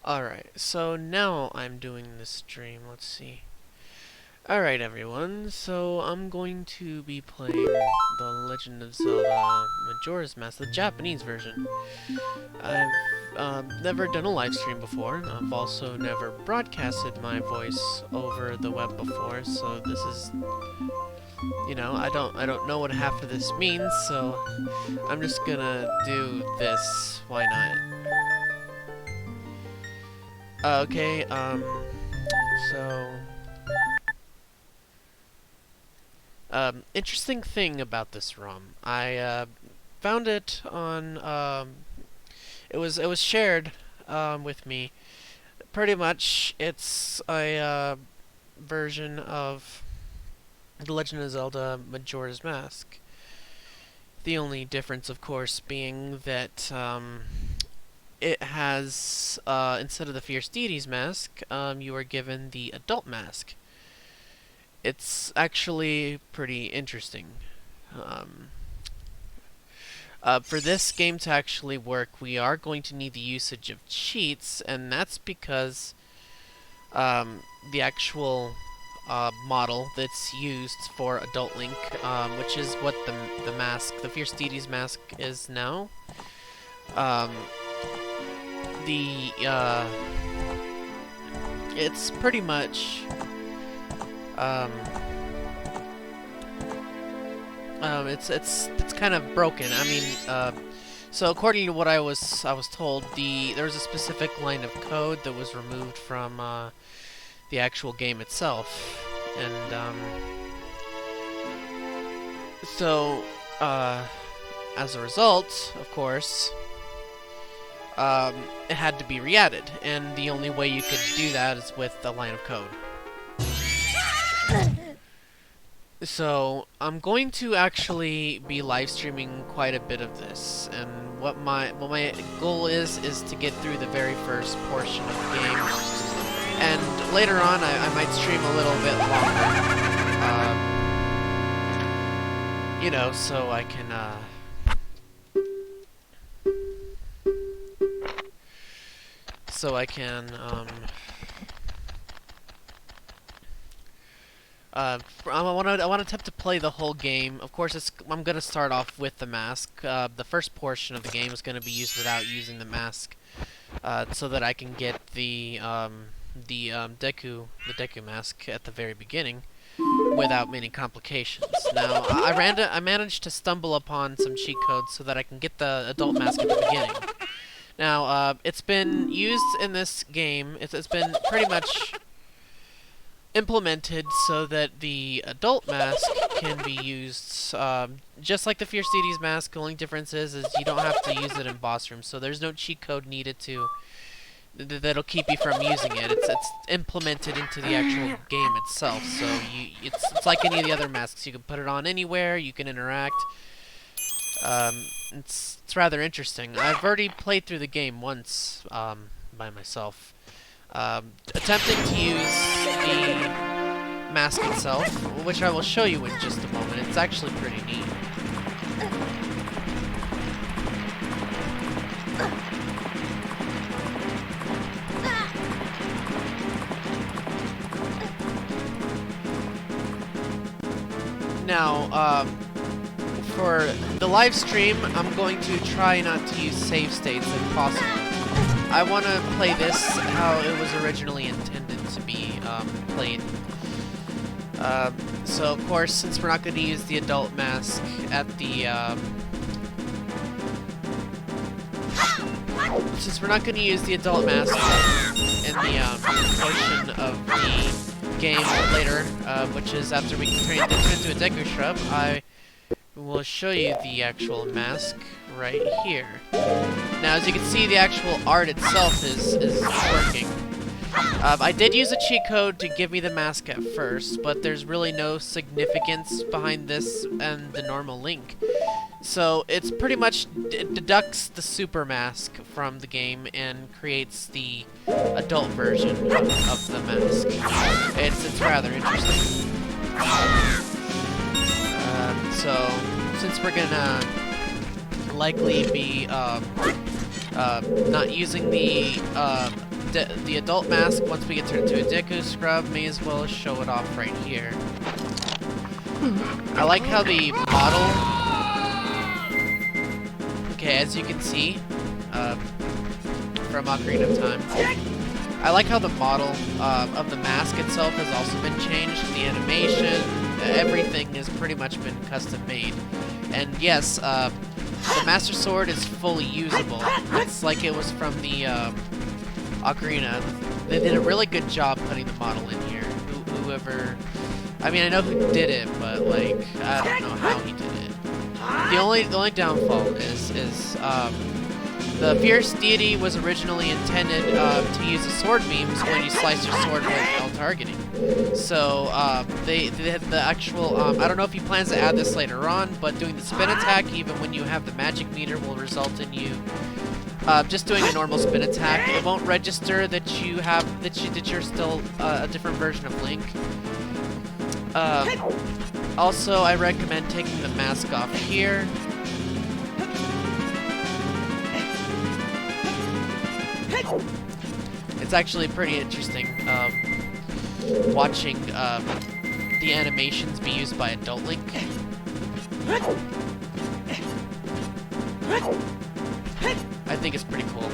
Alright, so now I'm doing this stream. Let's see. Alright, everyone, so I'm going to be playing The Legend of Zelda Majora's Mask, the Japanese version. I've never done a live stream before. I've also never broadcasted my voice over the web before, so this is, I don't know what half of this means, so I'm just gonna do this. Why not? Okay, so... interesting thing about this ROM. I found it on, it was shared, with me. Pretty much, it's a, version of The Legend of Zelda Majora's Mask. The only difference, of course, being that, it has, instead of the Fierce Deity's mask, you are given the adult mask. It's actually pretty interesting. For this game to actually work, we are going to need the usage of cheats, and that's because the actual model that's used for Adult Link, which is what the mask, the Fierce Deity's mask, is now. It's pretty much it's kind of broken. I mean, so according to what I was told, there was a specific line of code that was removed from the actual game itself, and so as a result, of course, it had to be re-added, and the only way you could do that is with a line of code. So, I'm going to actually be live streaming quite a bit of this, and what my goal is to get through the very first portion of the game, and later on I might stream a little bit longer, so I can, I want to attempt to play the whole game. Of course, I'm gonna start off with the mask. The first portion of the game is gonna be used without using the mask, so that I can get the Deku mask at the very beginning without many complications. Now, I managed to stumble upon some cheat codes so that I can get the adult mask at the beginning. Now, it's been used in this game. It's been pretty much implemented so that the adult mask can be used just like the Fierce Deity's mask. The only difference is you don't have to use it in boss rooms, so there's no cheat code needed that'll keep you from using it. It's implemented into the actual game itself, so it's like any of the other masks. You can put it on anywhere, you can interact. It's rather interesting. I've already played through the game once by myself. Attempting to use the mask itself, which I will show you in just a moment. It's actually pretty neat. Now, for the live stream, I'm going to try not to use save states if possible. I want to play this how it was originally intended to be played. So of course, since we're not going to use the adult mask at the in the portion of the game later, which is after we turn into a Deku Shrub, I will show you the actual mask right here. Now, as you can see, the actual art itself is working. I did use a cheat code to give me the mask at first, but there's really no significance behind this and the normal Link. So it's pretty much deducts the super mask from the game and creates the adult version of the mask. It's rather interesting. So since we're gonna likely be not using the the adult mask, once we get turned into a Deku Scrub, may as well show it off right here. I like how the model... Okay, as you can see, from Ocarina of Time, I like how the model of the mask itself has also been changed. The animation, everything has pretty much been custom made. And yes, the Master Sword is fully usable. It's like it was from the Ocarina. They did a really good job putting the model in here. Whoever... I mean, I know who did it, but, like, I don't know how he did it. The only downfall is the Fierce Deity was originally intended to use the sword beams when you slice your sword with L targeting. So they had the actual, I don't know if he plans to add this later on, but doing the spin attack, even when you have the magic meter, will result in you just doing a normal spin attack. It won't register that you have that you're still a different version of Link. Also, I recommend taking the mask off here. It's actually pretty interesting watching the animations be used by adult Link. I think it's pretty cool.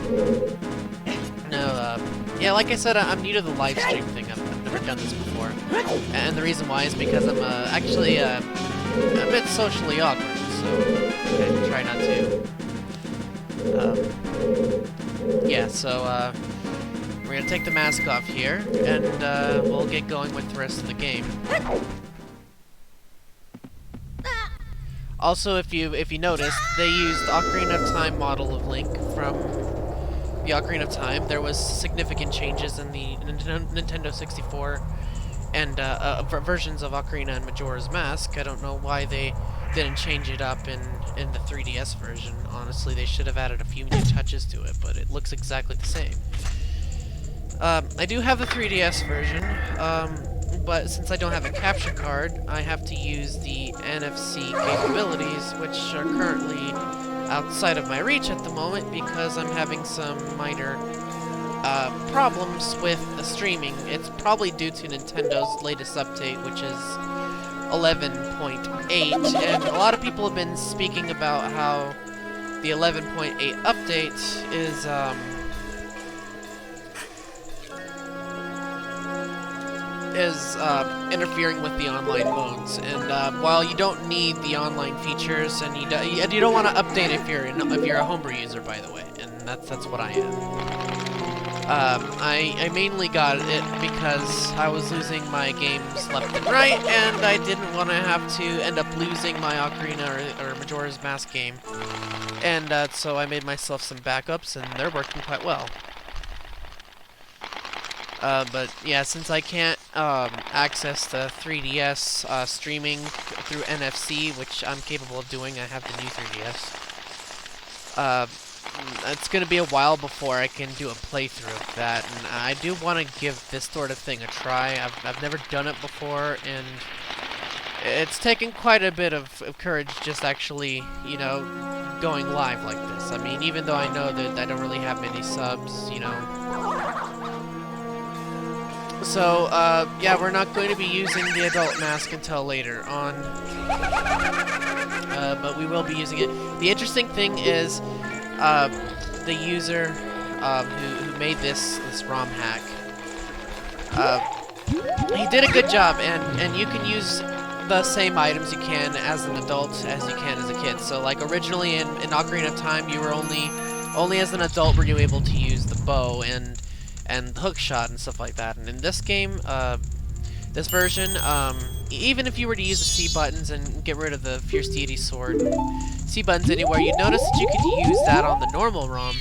No, yeah, like I said, I'm new to the live stream thing. I've never done this before, and the reason why is because I'm actually a bit socially awkward, so I try not to. Yeah, so we're gonna take the mask off here, and we'll get going with the rest of the game. Also, if you noticed, they used the Ocarina of Time model of Link from the Ocarina of Time. There was significant changes in the Nintendo 64 and versions of Ocarina and Majora's Mask. I don't know why they didn't change it up in the 3DS version. Honestly, they should have added a few new touches to it, but it looks exactly the same. I do have the 3DS version, but since I don't have a capture card, I have to use the NFC capabilities, which are currently outside of my reach at the moment because I'm having some minor problems with the streaming. It's probably due to Nintendo's latest update, which is 11.8, and a lot of people have been speaking about how the 11.8 update is interfering with the online modes, and while you don't need the online features, and you don't want to update if you're a homebrew user, by the way, and that's what I am. I mainly got it because I was losing my games left and right, and I didn't want to have to end up losing my Ocarina or Majora's Mask game, and so I made myself some backups, and they're working quite well. But yeah, since I can't access the 3DS streaming through NFC, which I'm capable of doing, I have the new 3DS. It's going to be a while before I can do a playthrough of that, and I do want to give this sort of thing a try. I've never done it before, and it's taken quite a bit of courage just actually, you know, going live like this. I mean, even though I know that I don't really have many subs, you know. So, yeah, we're not going to be using the adult mask until later on. But we will be using it. The interesting thing is, the user who made this ROM hack, he did a good job, and you can use the same items you can as an adult as you can as a kid. So, like, originally in Ocarina of Time, you were only as an adult were you able to use the bow and the hook shot and stuff like that. And in this game, this version, even if you were to use the C buttons and get rid of the Fierce Deity sword, C buttons anywhere, you'd notice that you could use that on the normal ROM.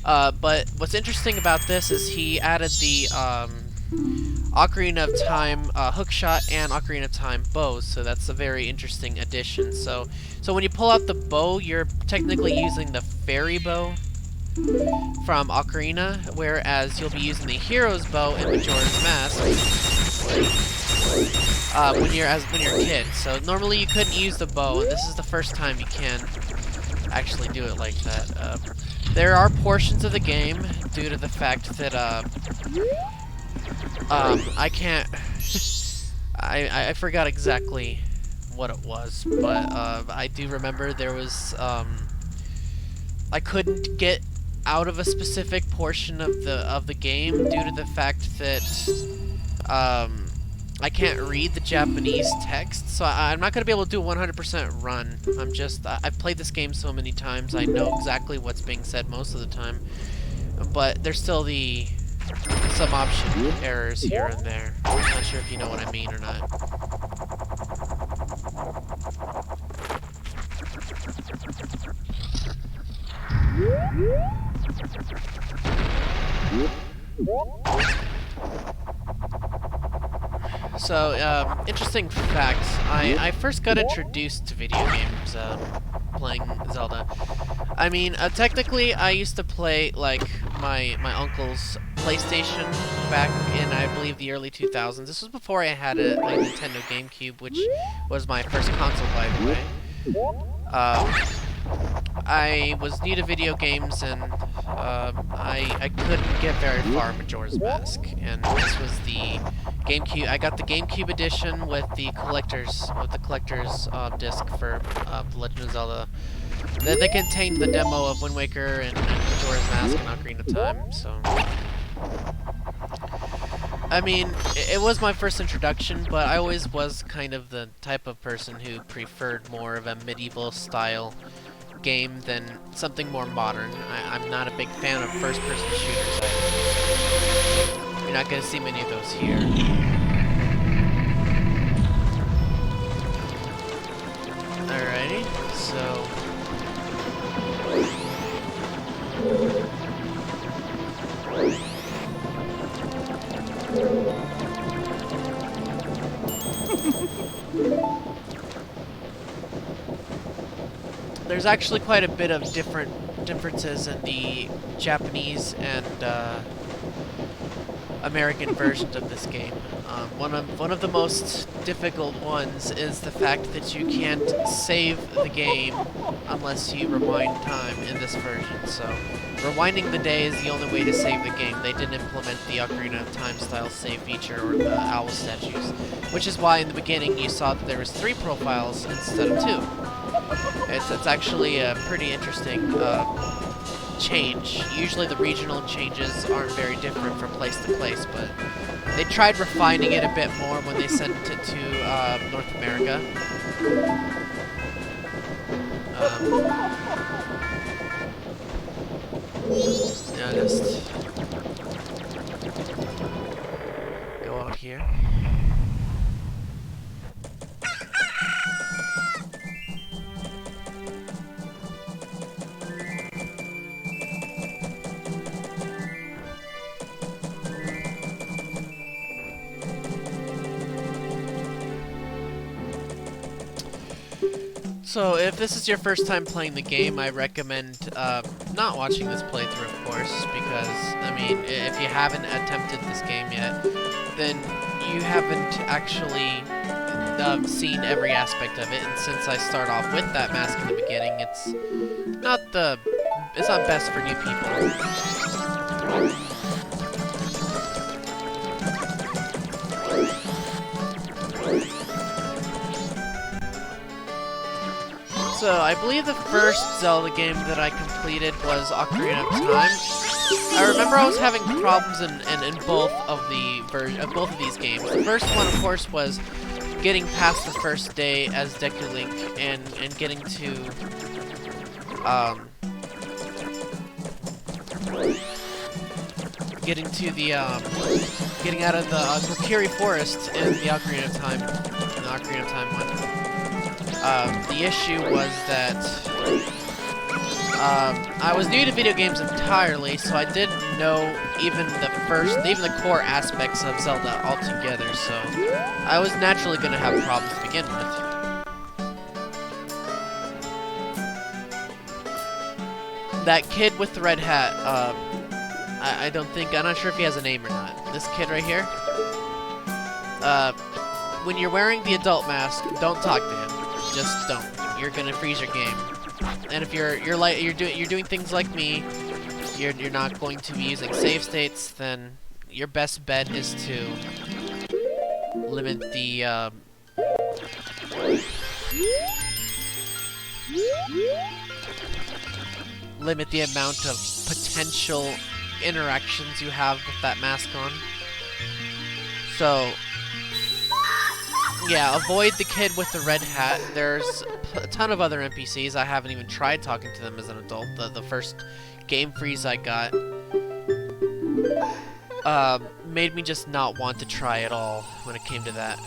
But what's interesting about this is he added the Ocarina of Time hook shot and Ocarina of Time bows, so that's a very interesting addition. So when you pull out the bow, you're technically using the fairy bow from Ocarina, whereas you'll be using the hero's bow in Majora's Mask when you're a kid. So normally you couldn't use the bow, and this is the first time you can actually do it like that. There are portions of the game, due to the fact that, I can't... I forgot exactly what it was, but, I do remember there was, I couldn't get out of a specific portion of the game due to the fact that, I can't read the Japanese text, so I'm not going to be able to do a 100% run. I've played this game so many times, I know exactly what's being said most of the time. But there's still some option errors here and there. I'm not sure if you know what I mean or not. So, interesting fact, I first got introduced to video games, playing Zelda. I mean, technically, I used to play, like, my uncle's PlayStation back in, I believe, the early 2000s. This was before I had a Nintendo GameCube, which was my first console, by the way. I was new to video games, and I couldn't get very far in Majora's Mask, and this was the GameCube. I got the GameCube edition with the collector's disc for The Legend of Zelda. That contained the demo of Wind Waker and Majora's Mask and Ocarina of Time. So, I mean, it was my first introduction, but I always was kind of the type of person who preferred more of a medieval style game than something more modern. I'm not a big fan of first-person shooters. You're not going to see many of those here. Alrighty, so... There's actually quite a bit of differences in the Japanese and American versions of this game. One of the most difficult ones is the fact that you can't save the game unless you rewind time in this version. So, rewinding the day is the only way to save the game. They didn't implement the Ocarina of Time style save feature or the owl statues, which is why in the beginning you saw that there was 3 profiles instead of 2. It's actually a pretty interesting change. Usually the regional changes aren't very different from place to place, but they tried refining it a bit more when they sent it to North America. Yeah, just go out here. So, if this is your first time playing the game, I recommend not watching this playthrough, of course, because, I mean, if you haven't attempted this game yet, then you haven't actually seen every aspect of it, and since I start off with that mask in the beginning, it's not best for new people. So, I believe the first Zelda game that I completed was Ocarina of Time. I remember I was having problems in both of these games. The first one, of course, was getting past the first day as Deku Link and getting to getting out of the Kokiri Forest in the Ocarina of Time one. The issue was that I was new to video games entirely, so I didn't know even the core aspects of Zelda altogether, so I was naturally going to have problems to begin with. That kid with the red hat, I'm not sure if he has a name or not. This kid right here, when you're wearing the adult mask, don't talk to him. Just don't. You're gonna freeze your game. And if you're doing things like me, you're not going to be using save states, then your best bet is to limit the amount of potential interactions you have with that mask on. So, yeah, avoid the kid with the red hat. There's a ton of other NPCs. I haven't even tried talking to them as an adult. The first game freeze I got made me just not want to try at all when it came to that.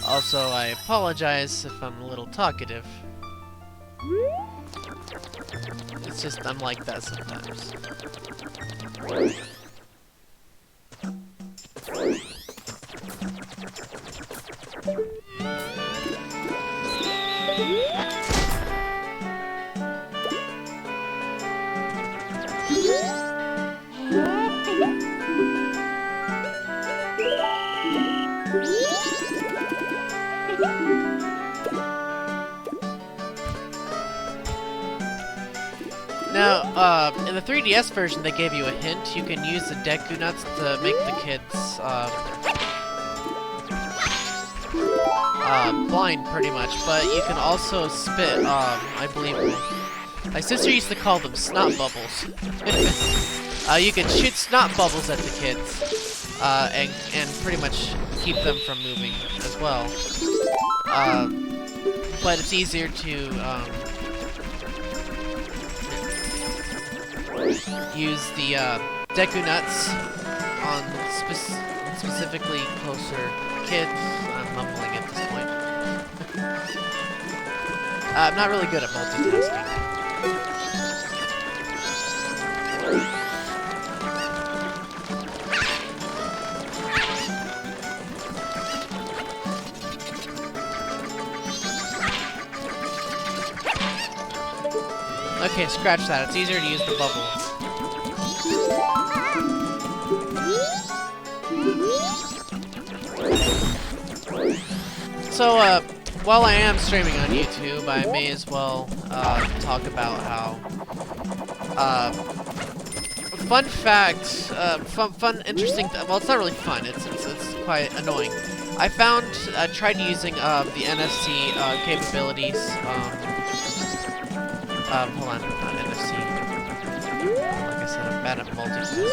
Also, I apologize if I'm a little talkative. It's just, I'm like that sometimes. Now, in the 3DS version, they gave you a hint. You can use the Deku Nuts to make the kids, blind, pretty much. But you can also spit, I believe, my sister used to call them snot bubbles. You can shoot snot bubbles at the kids, and pretty much keep them from moving as well. But it's easier to, use the Deku Nuts on specifically closer kids. I'm mumbling at this point. I'm not really good at multitasking. Okay, scratch that. It's easier to use the bubble. So, while I am streaming on YouTube, I may as well talk about how fun fact, fun, interesting. Well, it's not really fun. It's quite annoying. I tried using the NFC capabilities. Hold on, not NFC. Like I said, I'm bad at multitasking.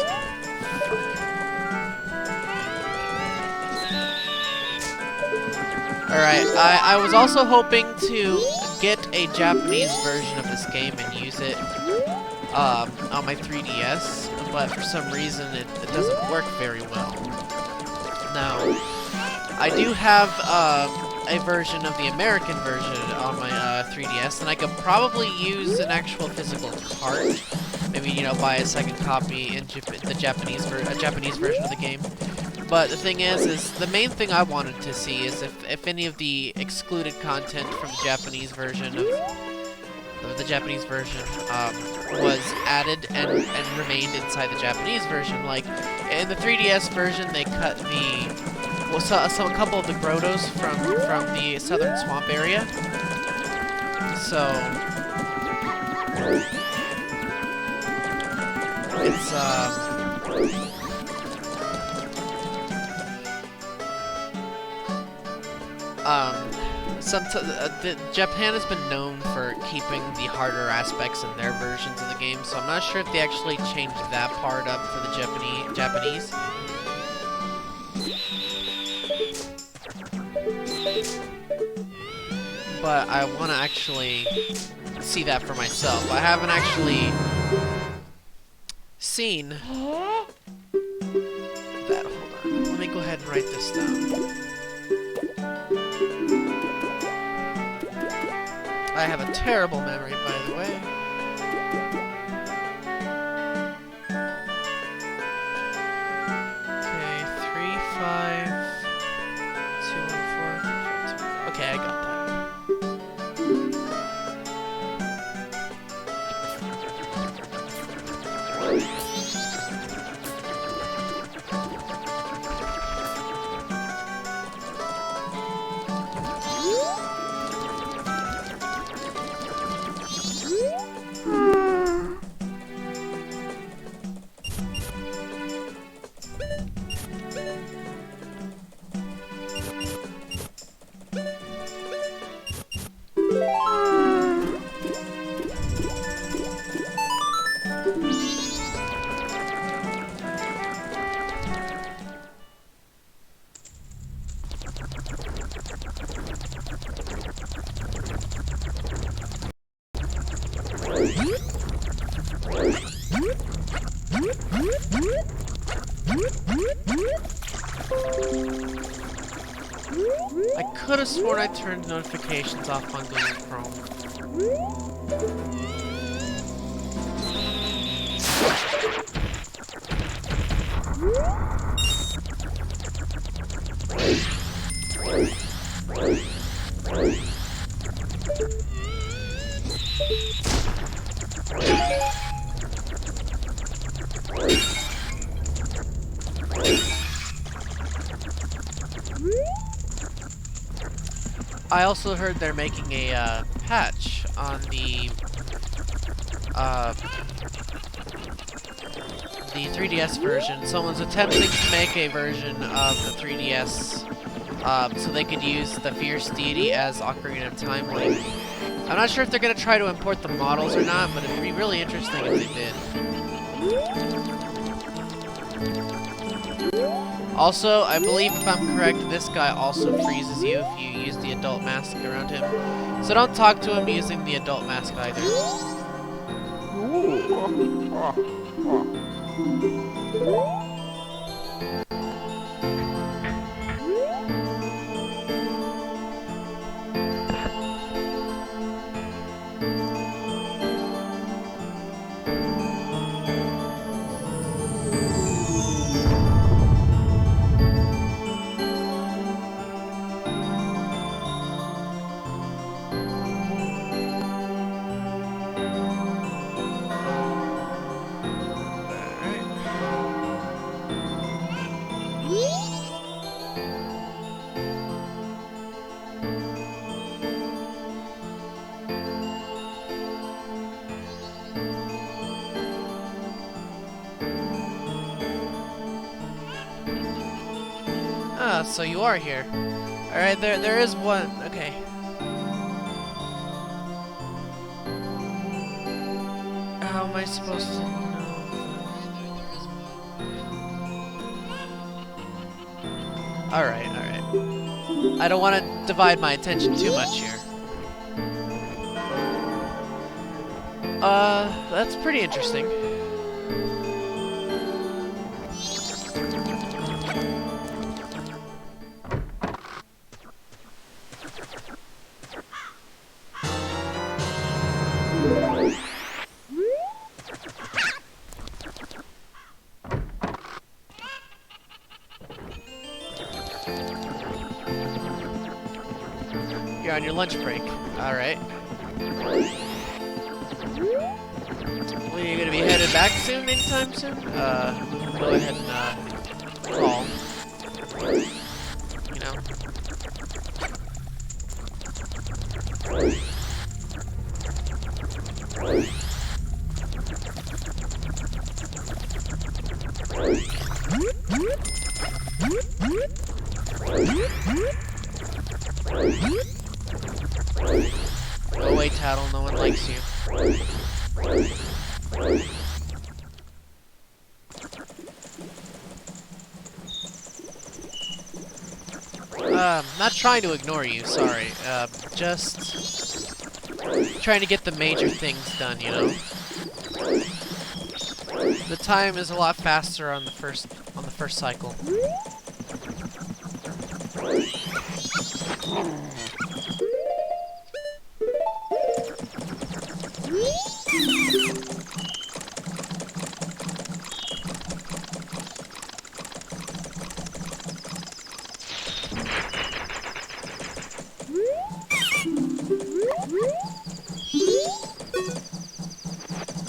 Alright, I was also hoping to get a Japanese version of this game and use it on my 3DS, but for some reason it doesn't work very well. Now, I do have a version of the American version on my 3DS, and I could probably use an actual physical cart. Maybe, you know, buy a second copy in the Japanese version of the game. But the thing is the main thing I wanted to see is if any of the excluded content from the Japanese version was added and remained inside the Japanese version. Like in the 3DS version, they cut a couple of the Grottos from the southern swamp area. So it's Japan has been known for keeping the harder aspects in their versions of the game, so I'm not sure if they actually changed that part up for the Japanese. But I want to actually see that for myself. I haven't actually seen that. Hold on. Let me go ahead and write this down. I have a terrible memory, by the way. Okay, I got that. I could have sworn I turned notifications off on Google Chrome. I also heard they're making a patch on the 3DS version. Someone's attempting to make a version of the 3DS so they could use the Fierce Deity as Ocarina of Time Link. I'm not sure if they're going to try to import the models or not, but it'd be really interesting if they did. Also, I believe if I'm correct, this guy also freezes you if you use the adult mask around him. So don't talk to him using the adult mask either. Ah, so you are here. Alright, there is one. Okay. How am I supposed to know? Alright, alright. I don't want to divide my attention too much here. That's pretty interesting. You're on your lunch break. Alright. Well, you're gonna be headed back soon, anytime soon? Go ahead and, crawl. You know? Go away, Tattle, no one likes you. Not trying to ignore you, sorry. Just trying to get the major things done, you know? The time is a lot faster on the first cycle.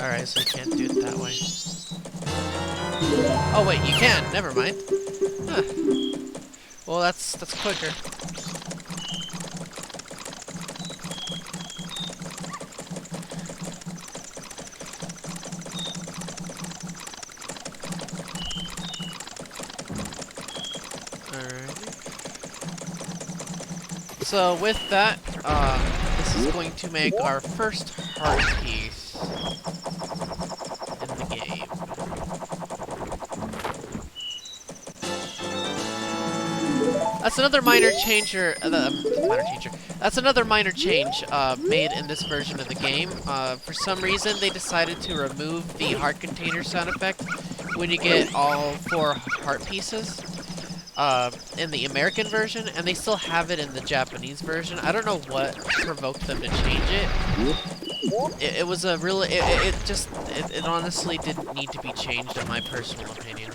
Alright, so you can't do it that way. Oh wait, you can. Never mind. Huh. Well, that's quicker. Alright. So with that, this is going to make our first heart piece in the game. That's another minor changer. That's another minor change made in this version of the game. For some reason, they decided to remove the heart container sound effect when you get all 4 heart pieces in the American version, and they still have it in the Japanese version. I don't know what provoked them to change it. It was a really. It honestly didn't need to be changed, in my personal opinion.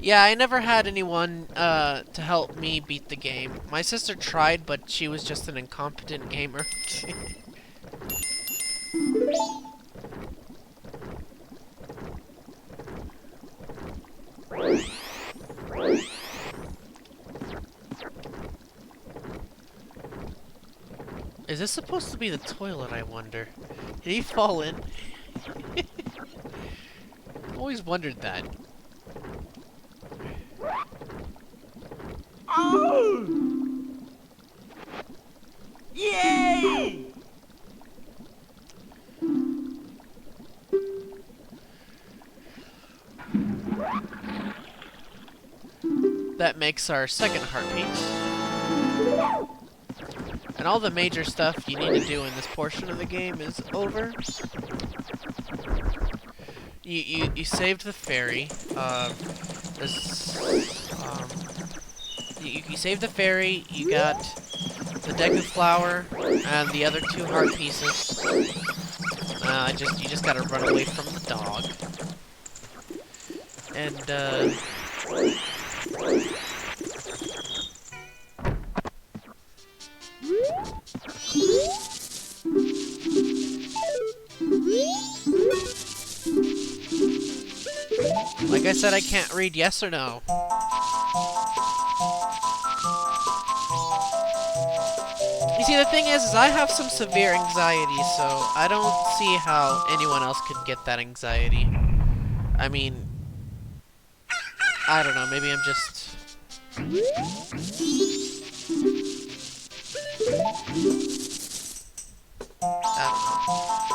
Yeah, I never had anyone to help me beat the game. My sister tried, but she was just an incompetent gamer. Is this supposed to be the toilet, I wonder? Did he fall in? Always wondered that. Oh! Yay! That makes our second heart piece. And all the major stuff you need to do in this portion of the game is over. You saved the ferry. You saved the ferry. You got the Deku flower and the other 2 heart pieces. You just gotta run away from the dog. And like I said, I can't read yes or no. You see, the thing is I have some severe anxiety, so I don't see how anyone else could get that anxiety. I mean, I don't know, maybe I'm just... I don't know.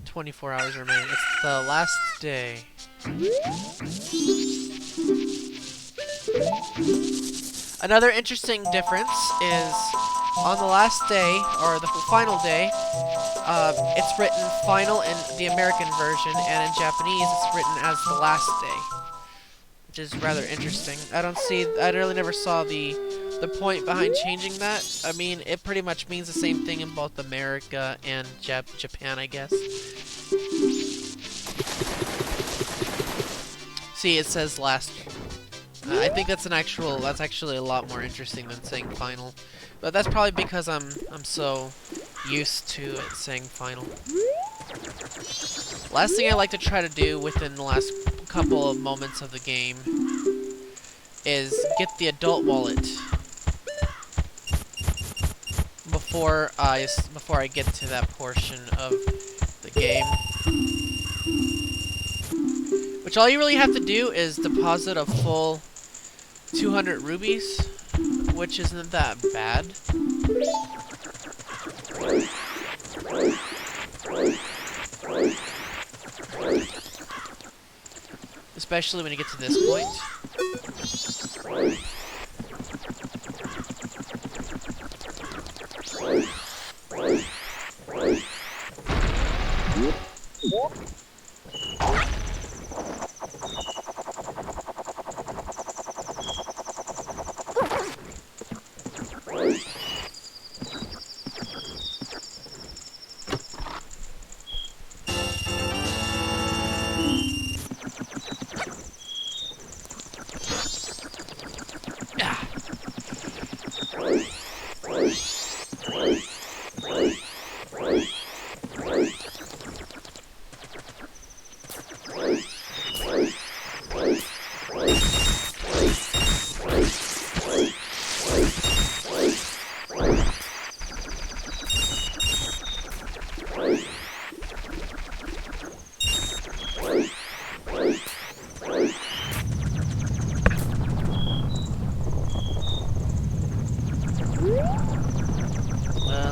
24 hours remain. It's the last day. Another interesting difference is on the last day, or the final day, it's written final in the American version, and in Japanese it's written as the last day, which is rather interesting. I really never saw the point behind changing that. I mean, it pretty much means the same thing in both America and Japan, I guess. See, it says last. I think that's actually a lot more interesting than saying final. But that's probably because I'm so used to it saying final. Last thing I like to try to do within the last couple of moments of the game is get the adult wallet before I get to that portion of the game. Which all you really have to do is deposit a full 200 rubies, which isn't that bad. Especially when you get to this point.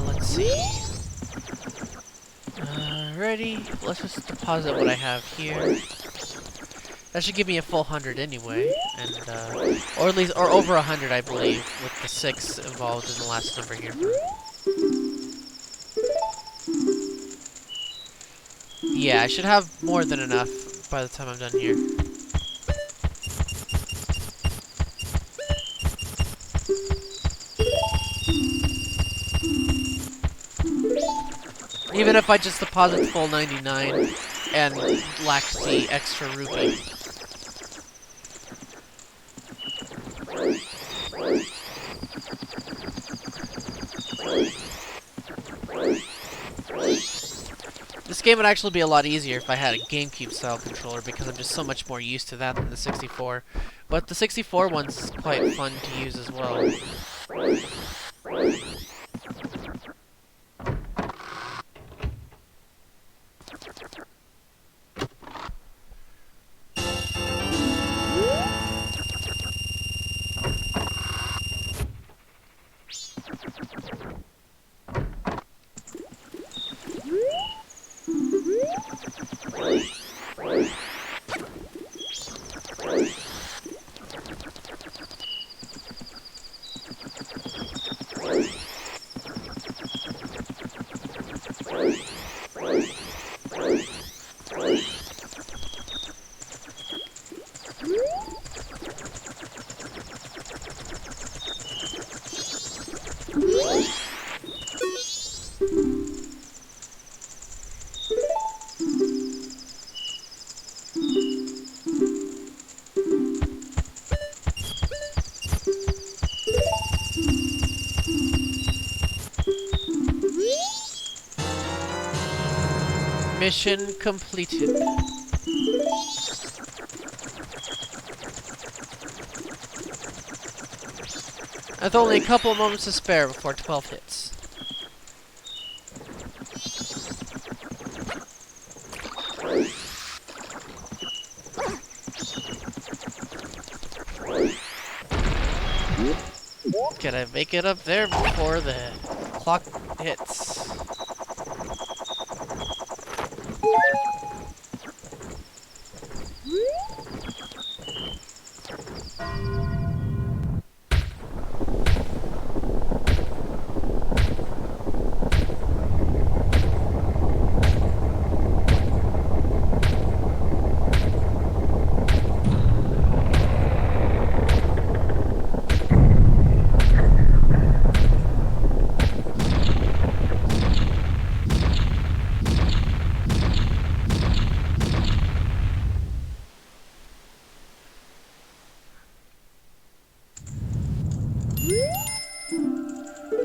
Let's see. Ready? Let's just deposit what I have here. That should give me a full 100 anyway, and or at least, or over 100, I believe, with the 6 involved in the last number here. Yeah, I should have more than enough by the time I'm done here. Even if I just deposit full 99 and lack the extra rupee. This game would actually be a lot easier if I had a GameCube style controller, because I'm just so much more used to that than the 64. But the 64 one's quite fun to use as well. Mission completed. With only a couple moments to spare before 12 hits. Can I make it up there before the clock hits?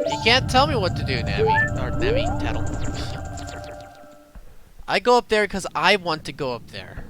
You can't tell me what to do, Navi. Or Navi, Tattle. I go up there because I want to go up there.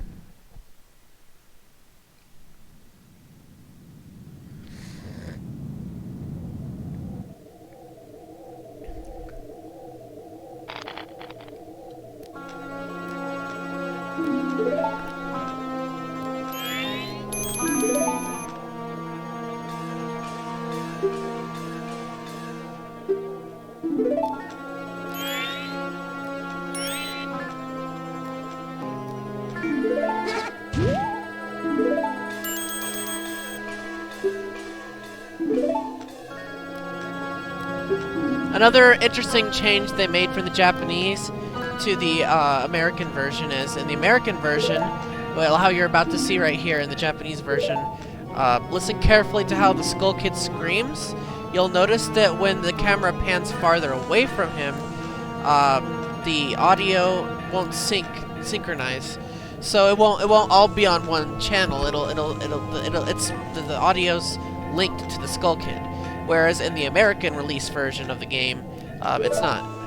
Another interesting change they made from the Japanese to the American version is, in the American version, well, how you're about to see right here in the Japanese version, listen carefully to how the Skull Kid screams. You'll notice that when the camera pans farther away from him, the audio won't synchronize. So it won't all be on one channel. The audio's linked to the Skull Kid, whereas in the American release version of the game, it's not.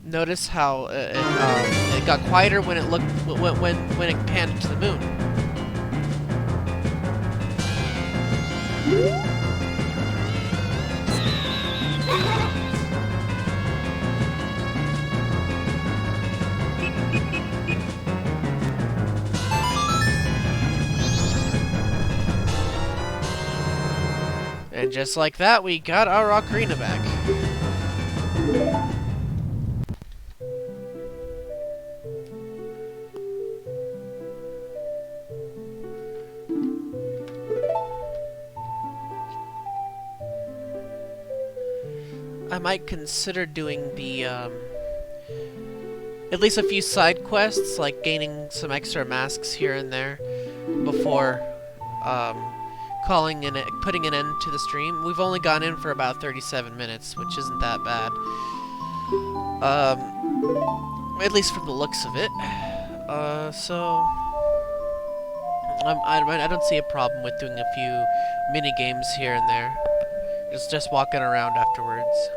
Notice how it got quieter when it looked when it panned to the moon. And just like that, we got our ocarina back. I might consider doing the, at least a few side quests, like gaining some extra masks here and there, before, putting an end to the stream. We've only gone in for about 37 minutes, which isn't that bad. At least from the looks of it. So... I don't see a problem with doing a few mini games here and there. Just walking around afterwards.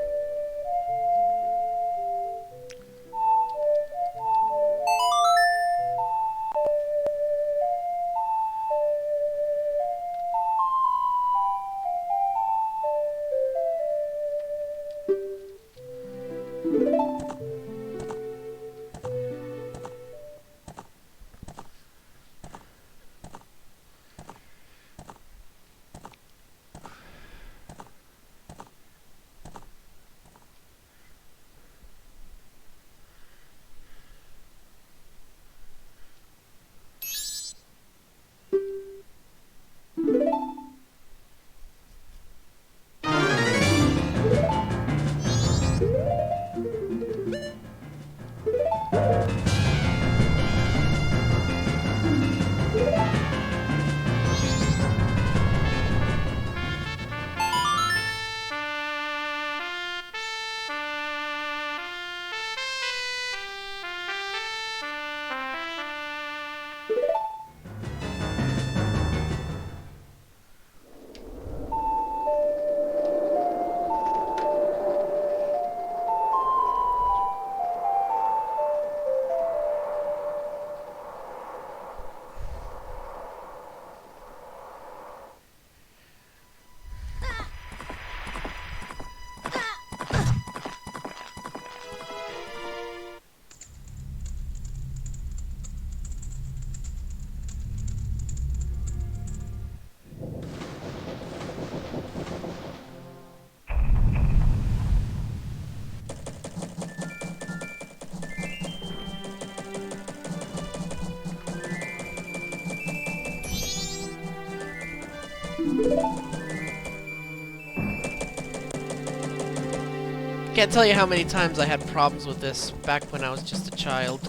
Can't tell you how many times I had problems with this back when I was just a child.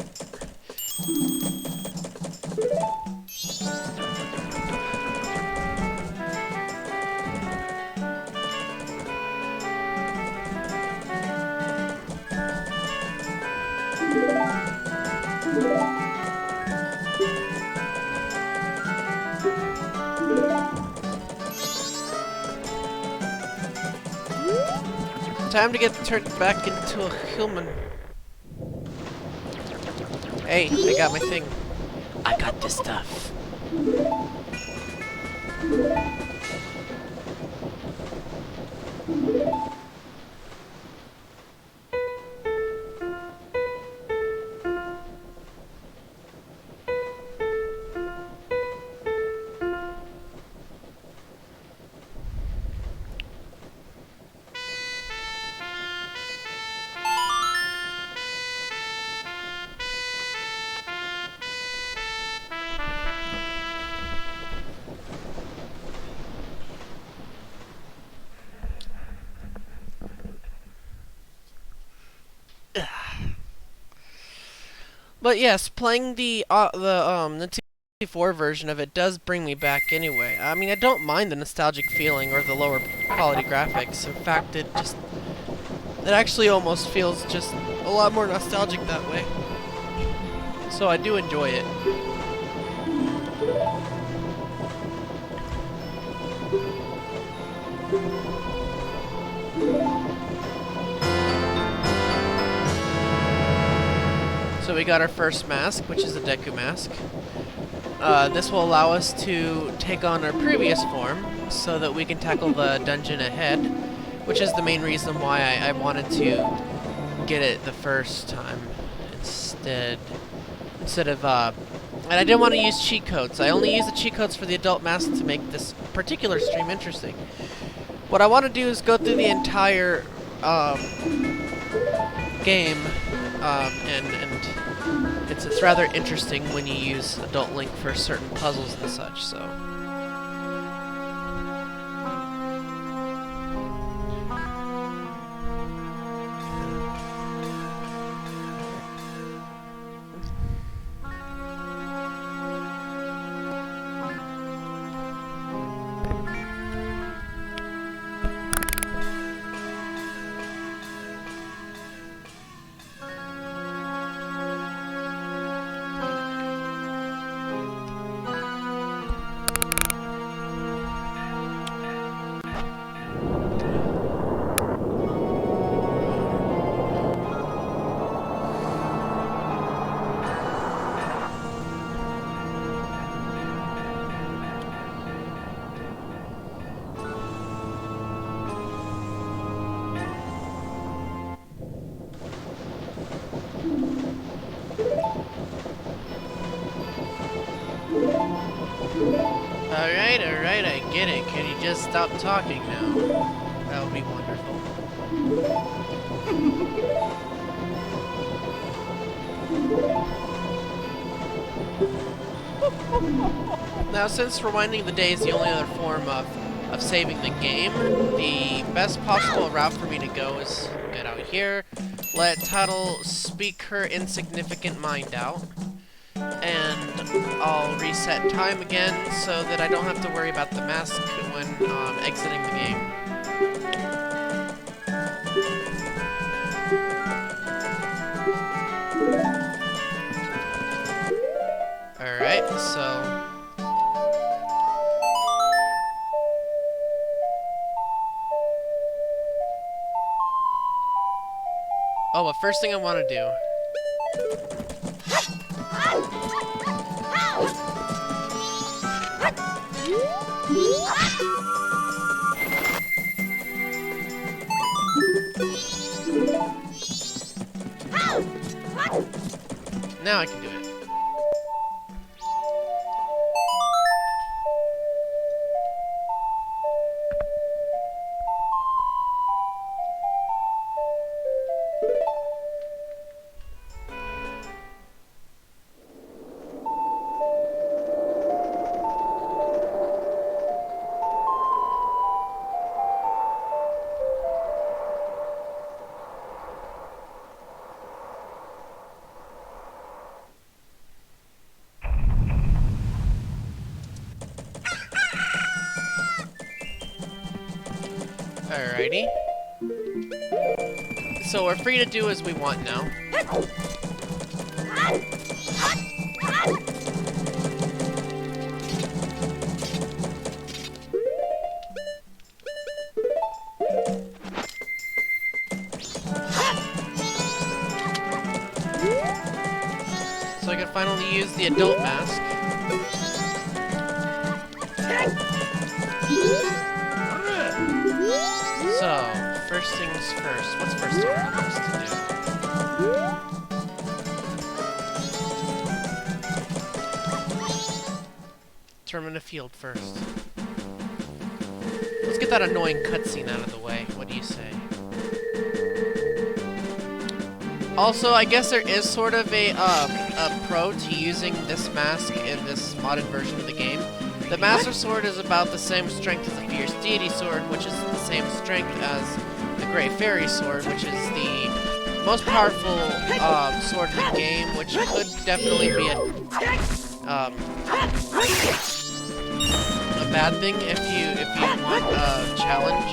Time to get turned back into a human. Hey, I got my thing. I got this stuff. But yes, playing the Nintendo 64 version of it does bring me back anyway. I mean, I don't mind the nostalgic feeling or the lower quality graphics. In fact, it actually almost feels just a lot more nostalgic that way. So I do enjoy it. So we got our first mask, which is the Deku Mask. This will allow us to take on our previous form so that we can tackle the dungeon ahead, which is the main reason why I wanted to get it the first time instead of and I didn't want to use cheat codes. I only use the cheat codes for the adult mask to make this particular stream interesting. What I want to do is go through the entire game, and it's rather interesting when you use Adult Link for certain puzzles and such. So. Alright, I get it. Can you just stop talking now? That would be wonderful. Now, since rewinding the day is the only other form of saving the game, the best possible route for me to go is get out here, let Tuttle speak her insignificant mind out, and I'll reset time again so that I don't have to worry about the mask when exiting the game. Alright, so... Oh, but first thing I want to do... Now I can do it. Alrighty. So we're free to do as we want now. So I can finally use the adult mask. So, first things first. What's first order of things to do? Determine a field first. Let's get that annoying cutscene out of the way. What do you say? Also, I guess there is sort of a pro to using this mask in this modded version of the game. The Master Sword is about the same strength as the Fierce Deity Sword, which is the same strength as the Great Fairy Sword, which is the most powerful sword in the game, which could definitely be a bad thing if you want a challenge.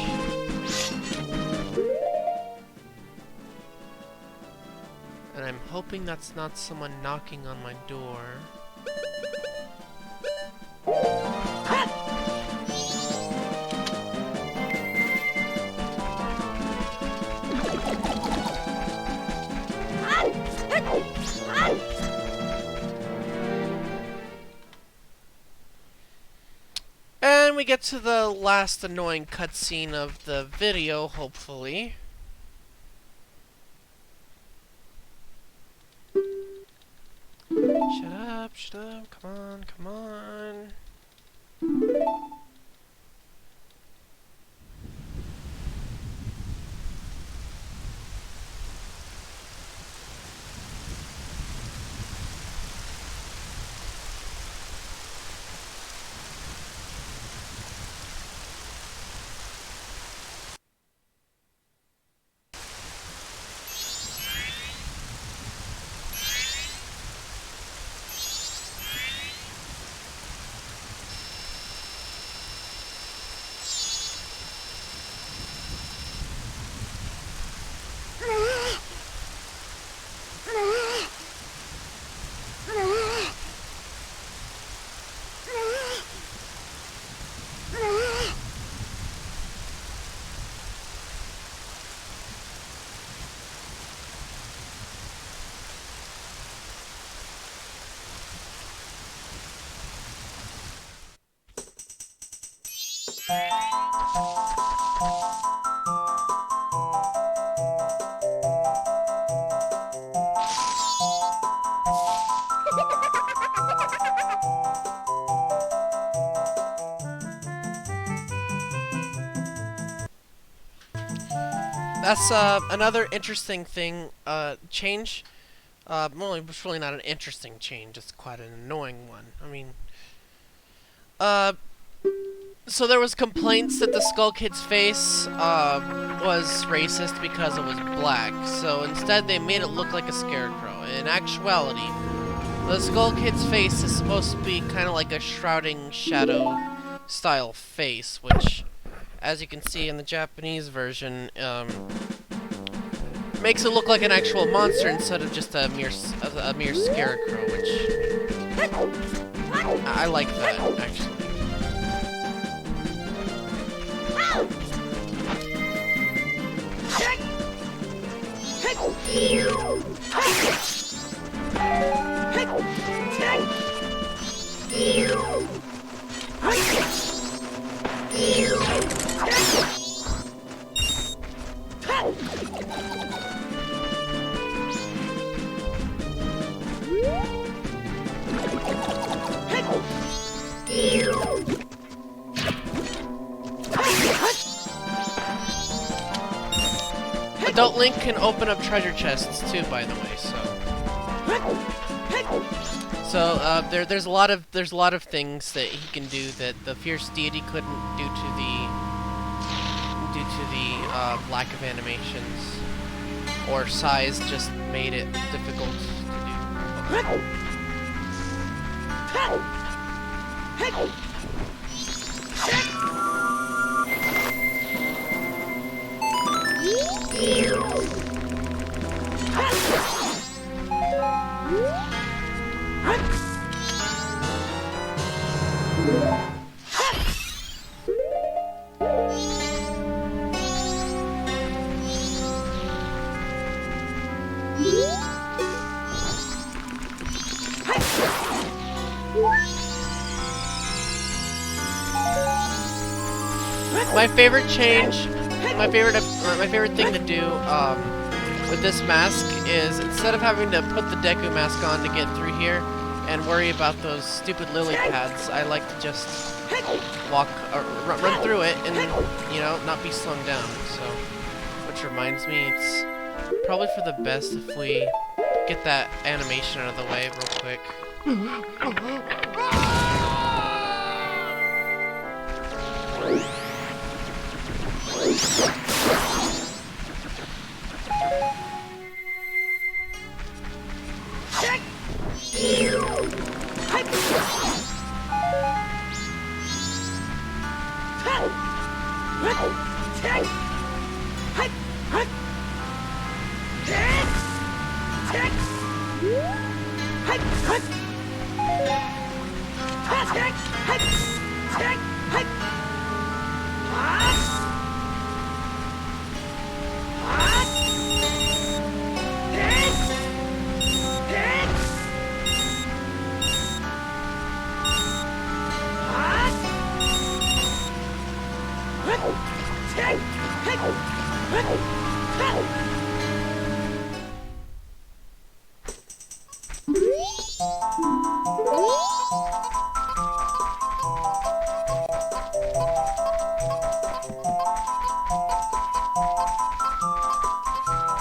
And I'm hoping that's not someone knocking on my door. And we get to the last annoying cutscene of the video, hopefully. Shut up, come on. That's another interesting thing, change. Well, it's really not an interesting change, it's quite an annoying one. I mean, so there was complaints that the Skull Kid's face, was racist because it was black. So instead they made it look like a scarecrow. In actuality, the Skull Kid's face is supposed to be kind of like a shrouding shadow style face, which, as you can see in the Japanese version, makes it look like an actual monster instead of just a mere scarecrow, which I like that, actually. Adult Link can open up treasure chests too, by the way. There's a lot of things that he can do that the Fierce Deity couldn't due to the lack of animations, or size just made it difficult to do. My favorite change, my favorite thing to do with this mask is, instead of having to put the Deku mask on to get through here and worry about those stupid lily pads, I like to just walk or run through it and, you know, not be slowed down. So, which reminds me, it's probably for the best if we get that animation out of the way real quick.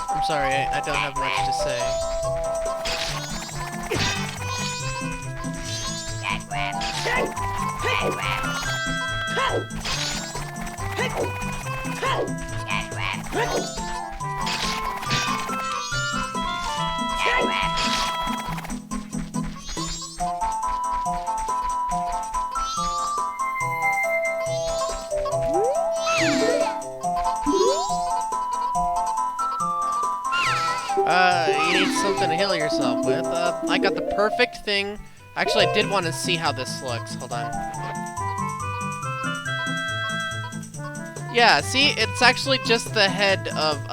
I'm sorry, I don't have much to say. You need something to heal yourself with. I got the perfect thing. Actually, I did want to see how this looks. Hold on. Yeah, see? It's actually just the head of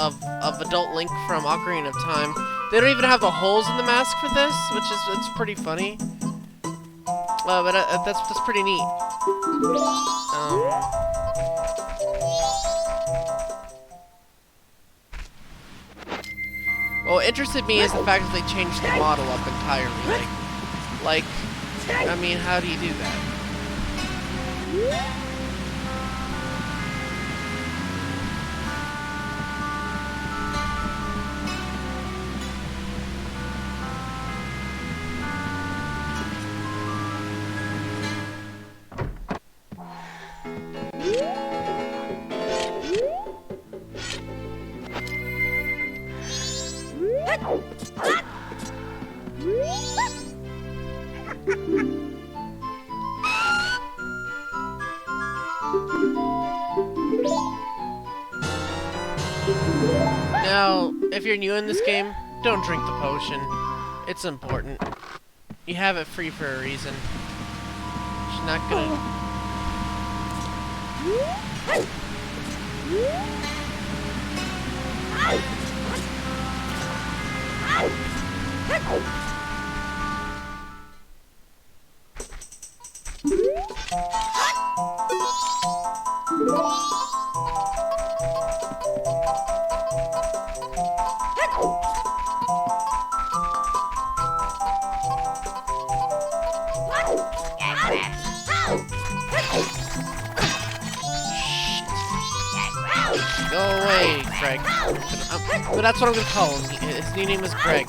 Adult Link from Ocarina of Time. They don't even have the holes in the mask for this, which is it's pretty funny. But that's pretty neat. What interested me is the fact that they changed the model up entirely. Like, I mean, how do you do that? Now, if you're new in this game, don't drink the potion. It's important. You have it free for a reason. She's not gonna... Go away, Greg. But that's what I'm gonna call him. His new name is Greg.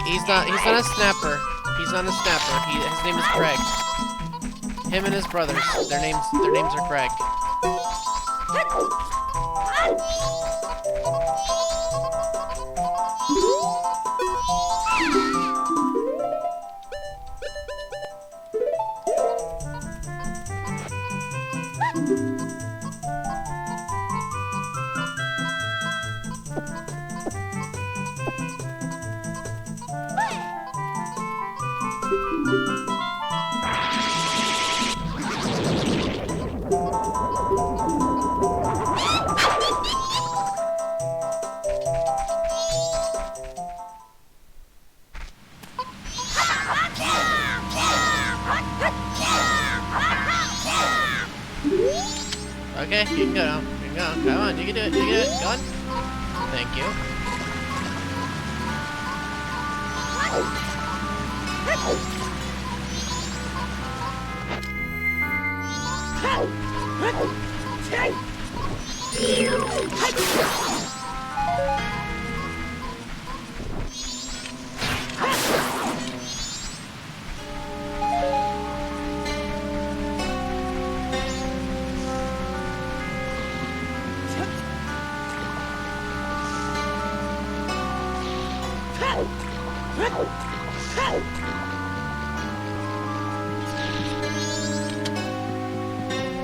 He's not a snapper. He's not a snapper. His name is Greg. Him and his brothers. Their names are Greg. Okay, you can go now. You can go. Come on, you can do it. You can do it. Go on. Thank you.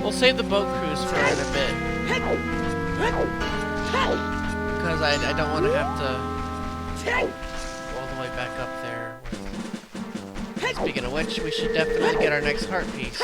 We'll save the boat cruise for in a bit. Because I don't want to have to go all the way back up there with Speaking of which, we should definitely get our next heart piece.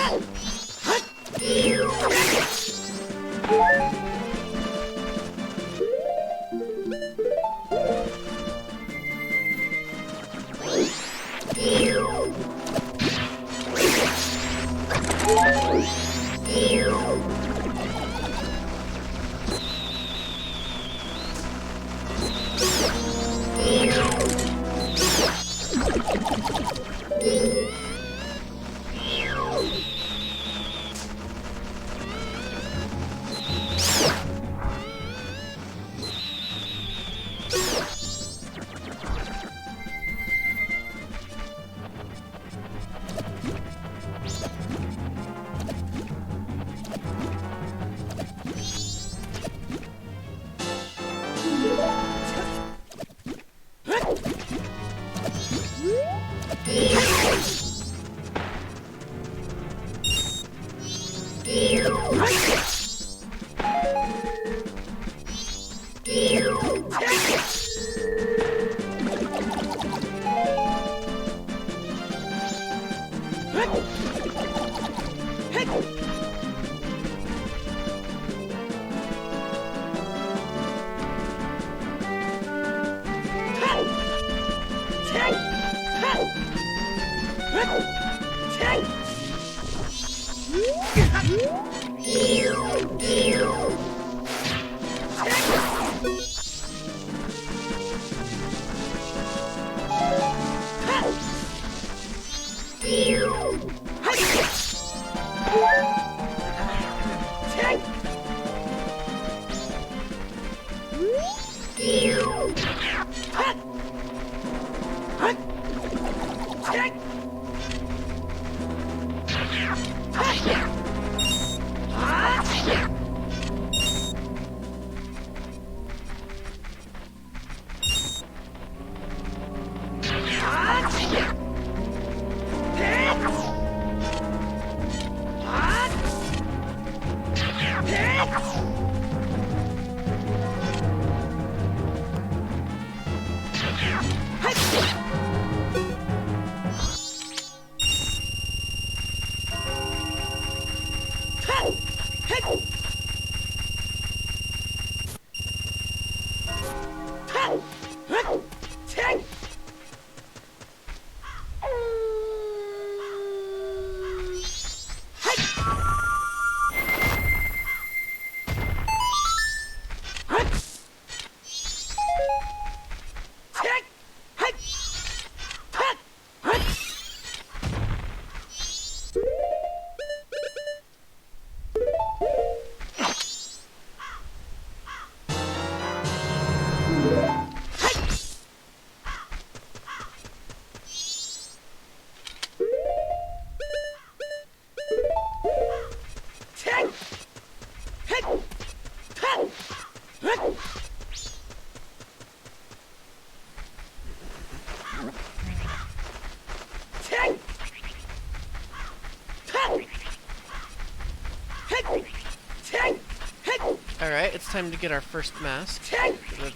Alright, it's time to get our first mask.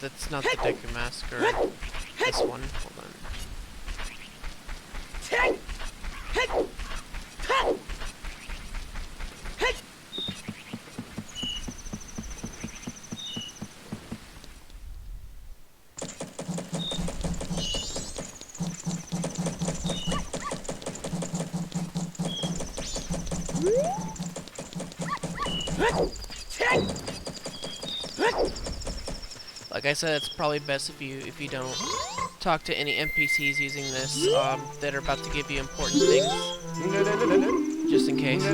That's not the Deku mask, or this one. Hold on. Like I said, it's probably best if you don't talk to any NPCs using this that are about to give you important things, just in case.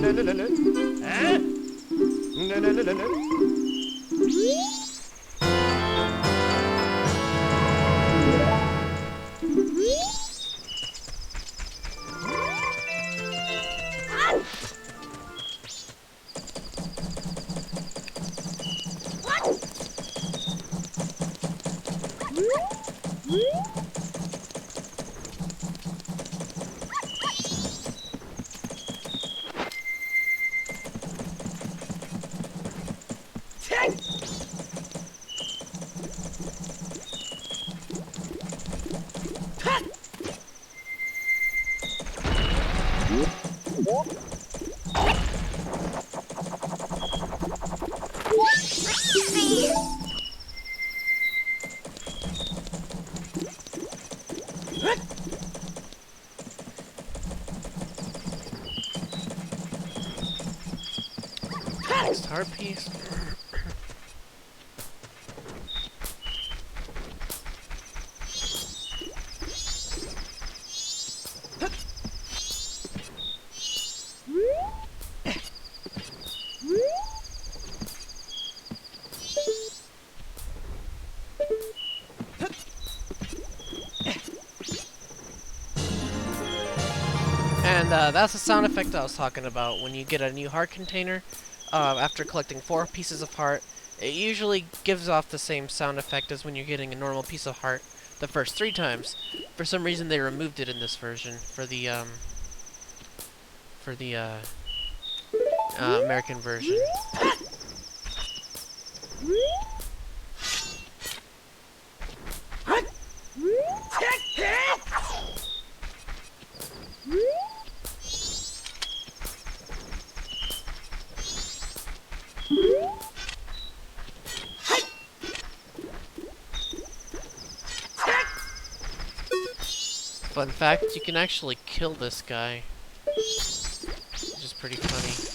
Next heart piece. And that's the sound effect I was talking about. When you get a new heart container, after collecting 4 pieces of heart, it usually gives off the same sound effect as when you're getting a normal piece of heart the first 3 times. For some reason, they removed it in this version for the American version. Fun fact, you can actually kill this guy, which is pretty funny.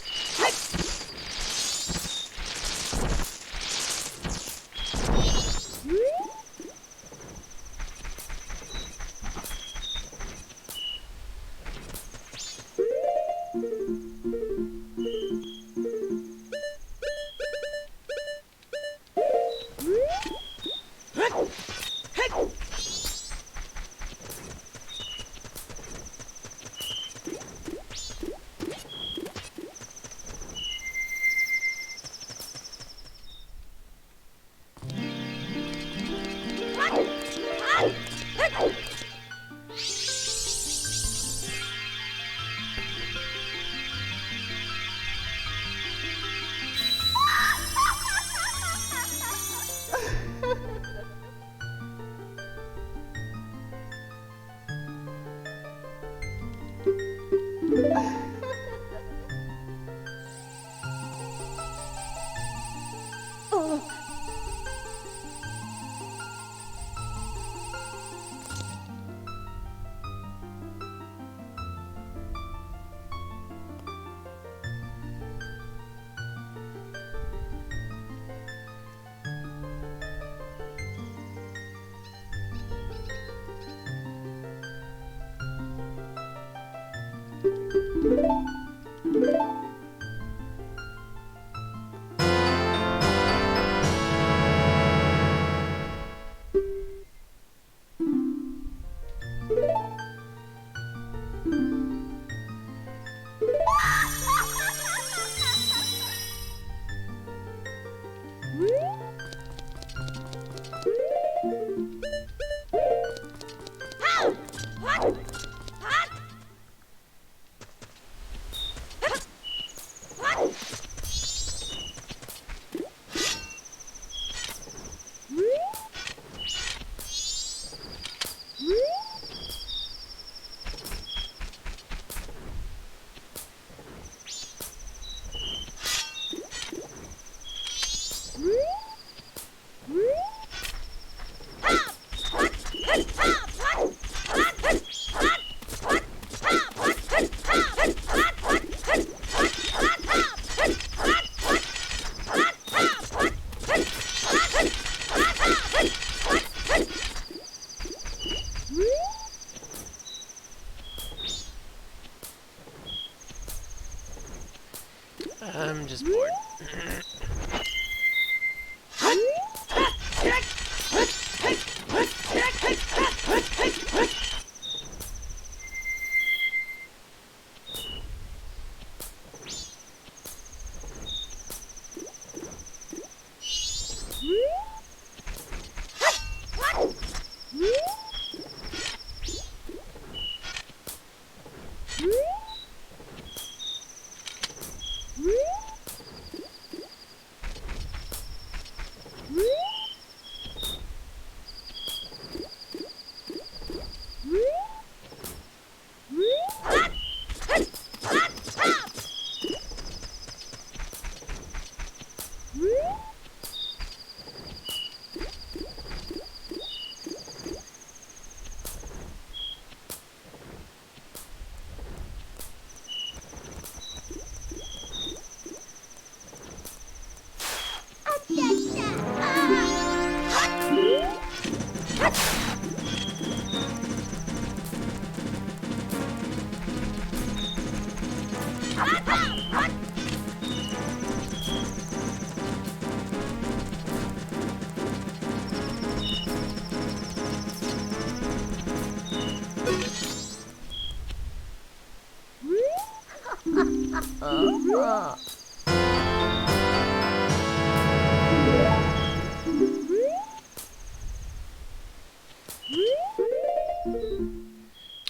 I'm just bored.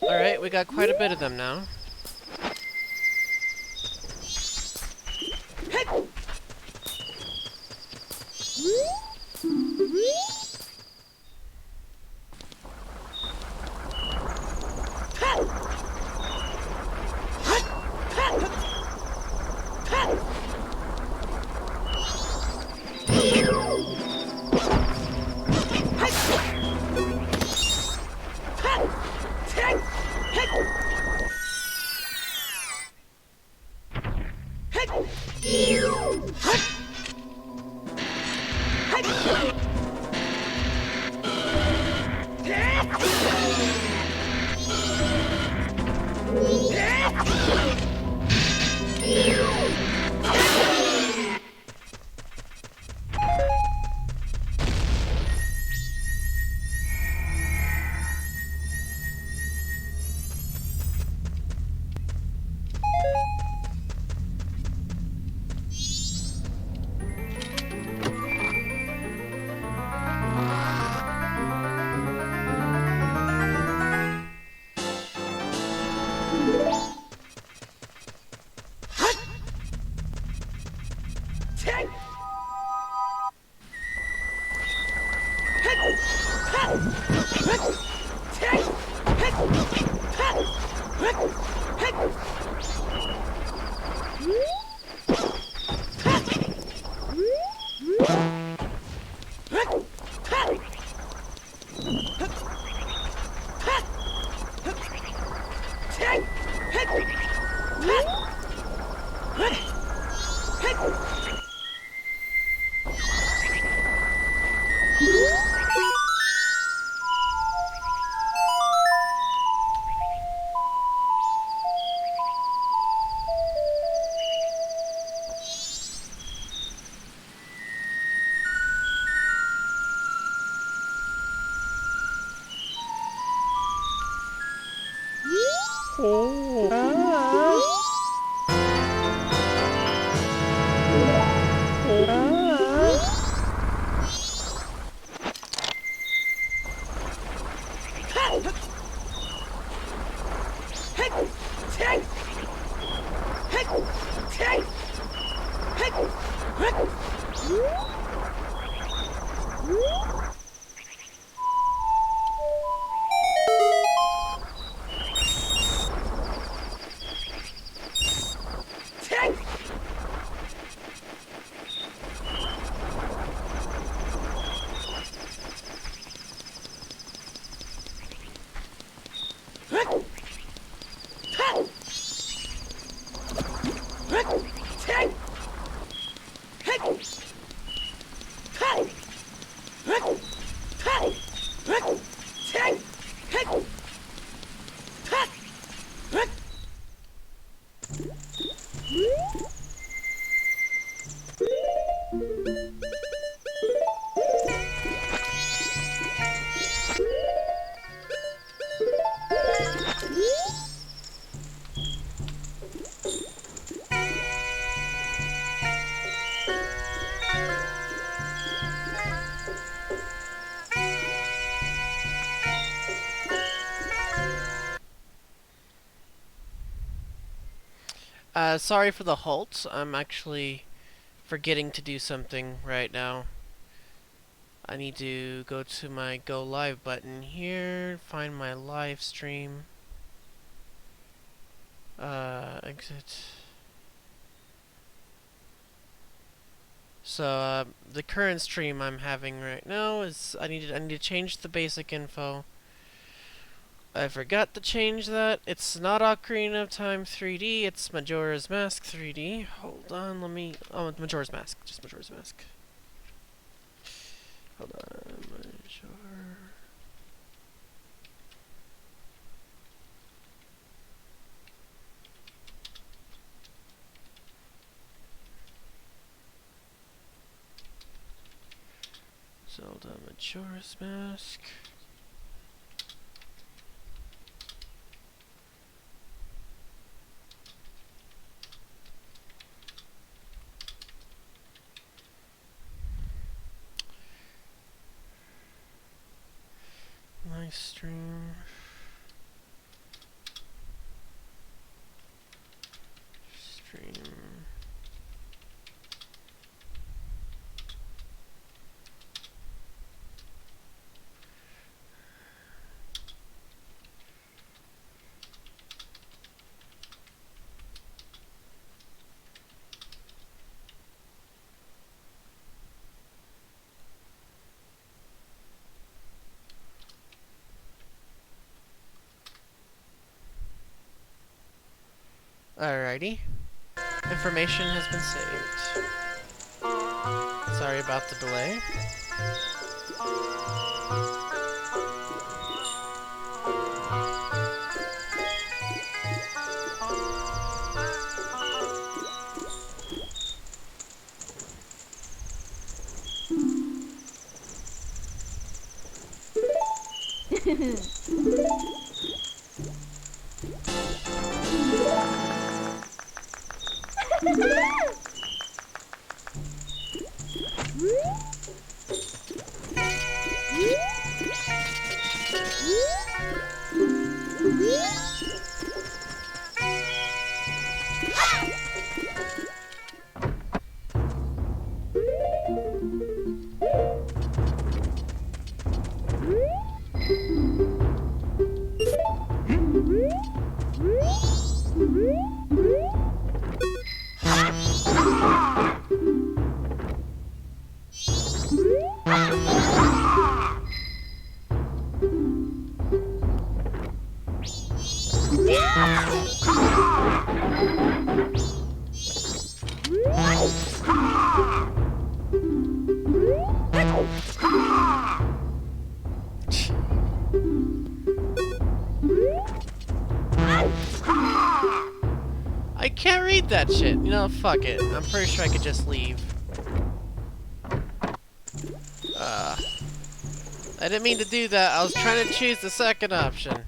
Alright, we got quite a bit of them now. Sorry for the halt. I'm actually forgetting to do something right now. I need to go to my Go Live button here, find my live stream. Exit. So, the current stream I'm having right now is I need to change the basic info. I forgot to change that. It's not Ocarina of Time 3D, it's Majora's Mask 3D. Hold on, let me... Oh, Majora's Mask. Just Majora's Mask. Hold on, Majora... Majoras Mask. Live stream. Stream. Alrighty. Information has been saved. Sorry about the delay. I can't read that shit. You know, fuck it. I'm pretty sure I could just leave. I didn't mean to do that. I was trying to choose the second option.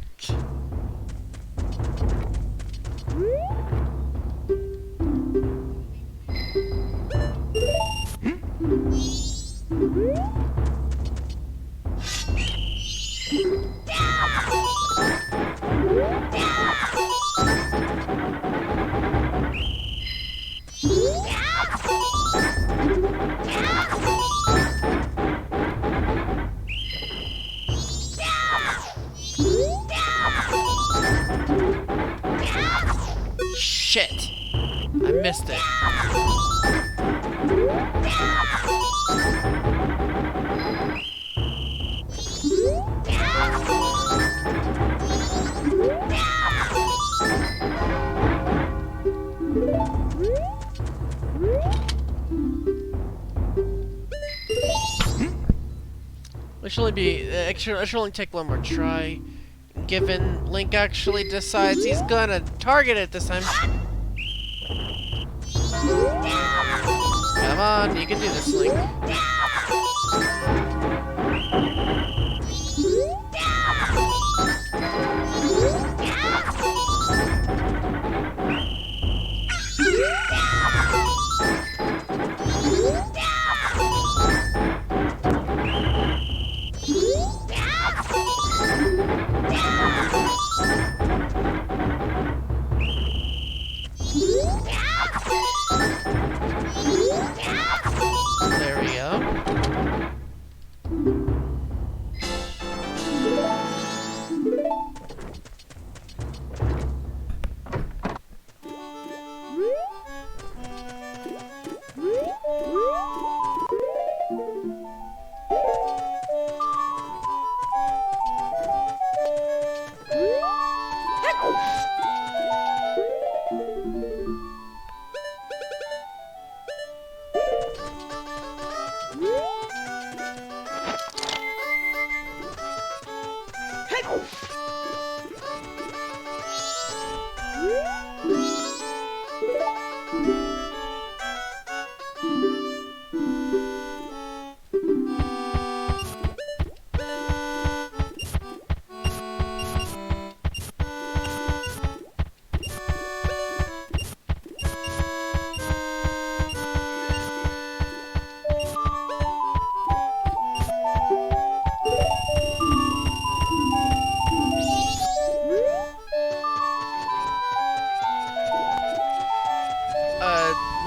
Shit! I missed it. It should only take one more try. Given Link actually decides he's gonna target it this time. Come on, you can do this, Link. There we go.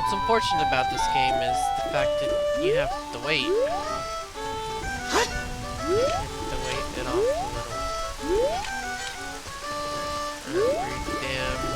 What's unfortunate about this game is the fact that you have to wait. You have to wait it off a little. Every damn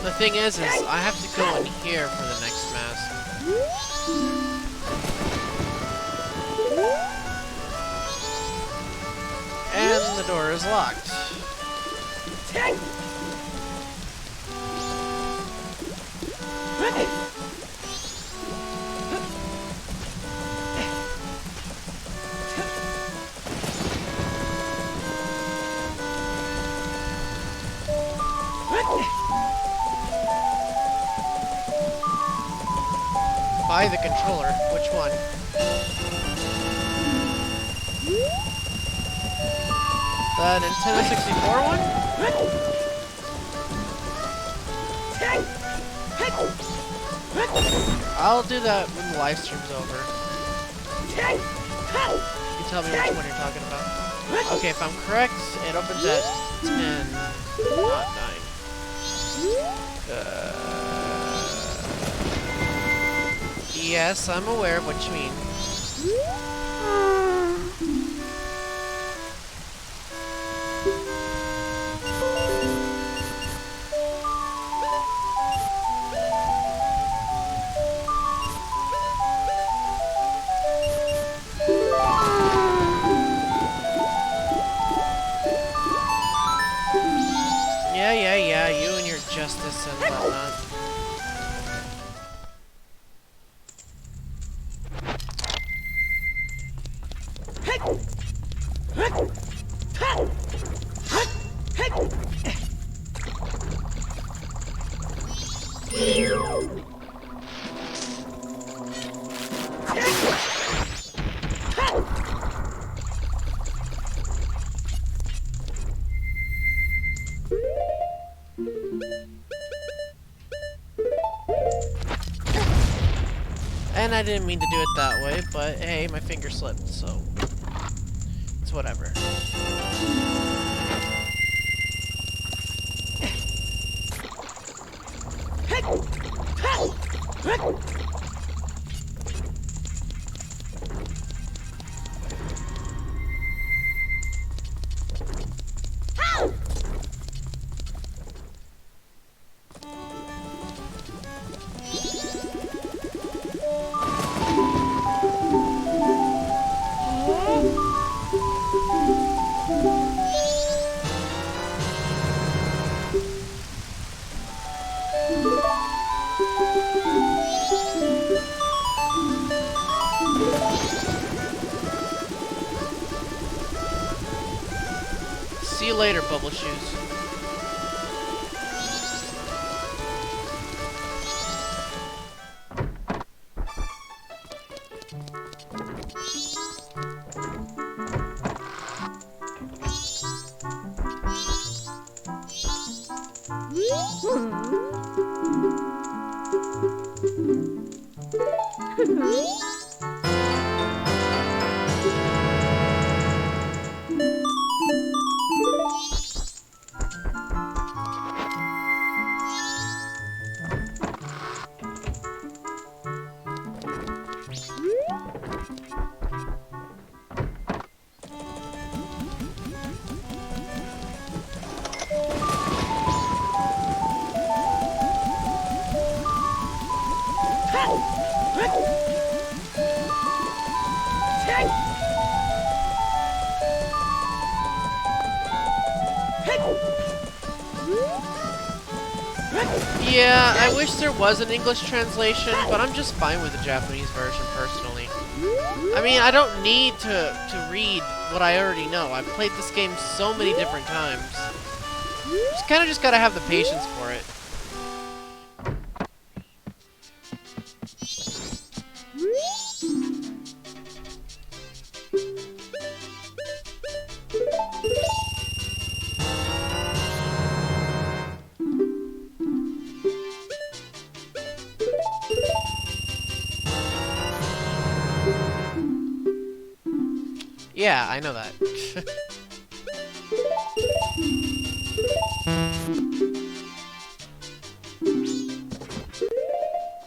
The thing is I have to go in here for the next mask. And the door is locked. Buy the controller. Which one? The Nintendo 64 one? I'll do that when the live stream's over. You can tell me which one you're talking about. Okay, if I'm correct, it opens at 10, not 9. Yes, I'm aware of what you mean. Yeah, you and your justice and whatnot. And I didn't mean to do it that way, but hey, my finger slipped, so it's whatever. See you later, Bubble Shoes. Yeah, I wish there was an English translation, but I'm just fine with the Japanese version personally. I mean, I don't need to read what I already know. I've played this game so many different times. Just kind of just gotta have the patience for it. Yeah, I know that.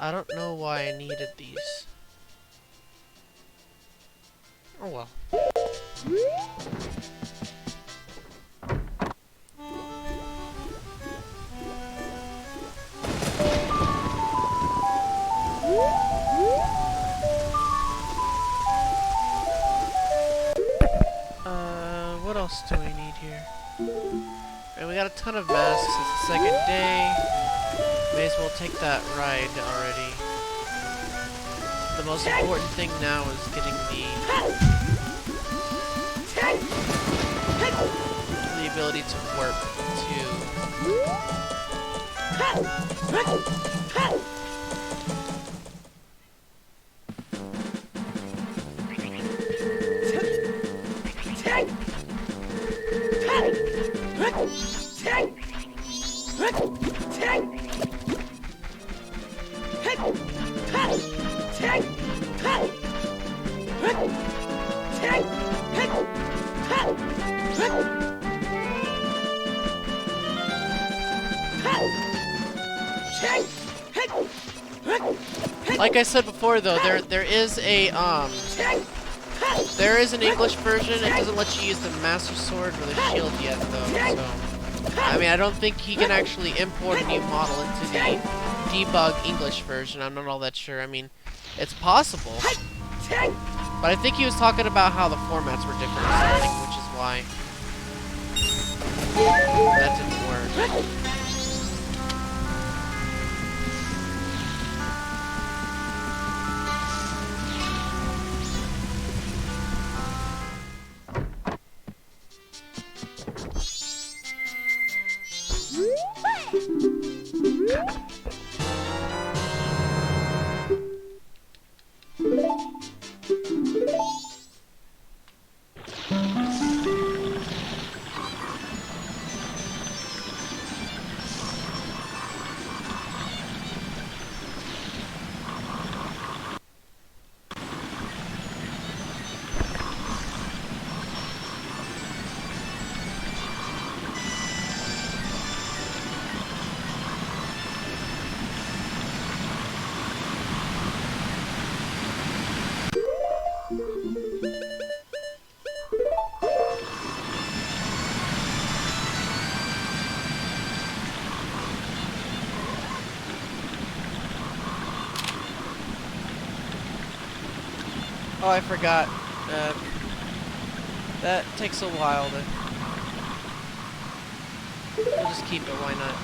I don't know why I needed these. Oh well. What else do we need here? And we got a ton of masks. It's the second day. May as well take that ride already. The most important thing now is getting the ability to warp Like I said before, though, there is an English version. It doesn't let you use the Master Sword or the shield yet, though. So, I mean, I don't think he can actually import a new model into the debug English version. I'm not all that sure. I mean, it's possible, but I think he was talking about how the formats were different or something, which is why that didn't work. Oh, I forgot. That takes a while to... We'll just keep it, why not?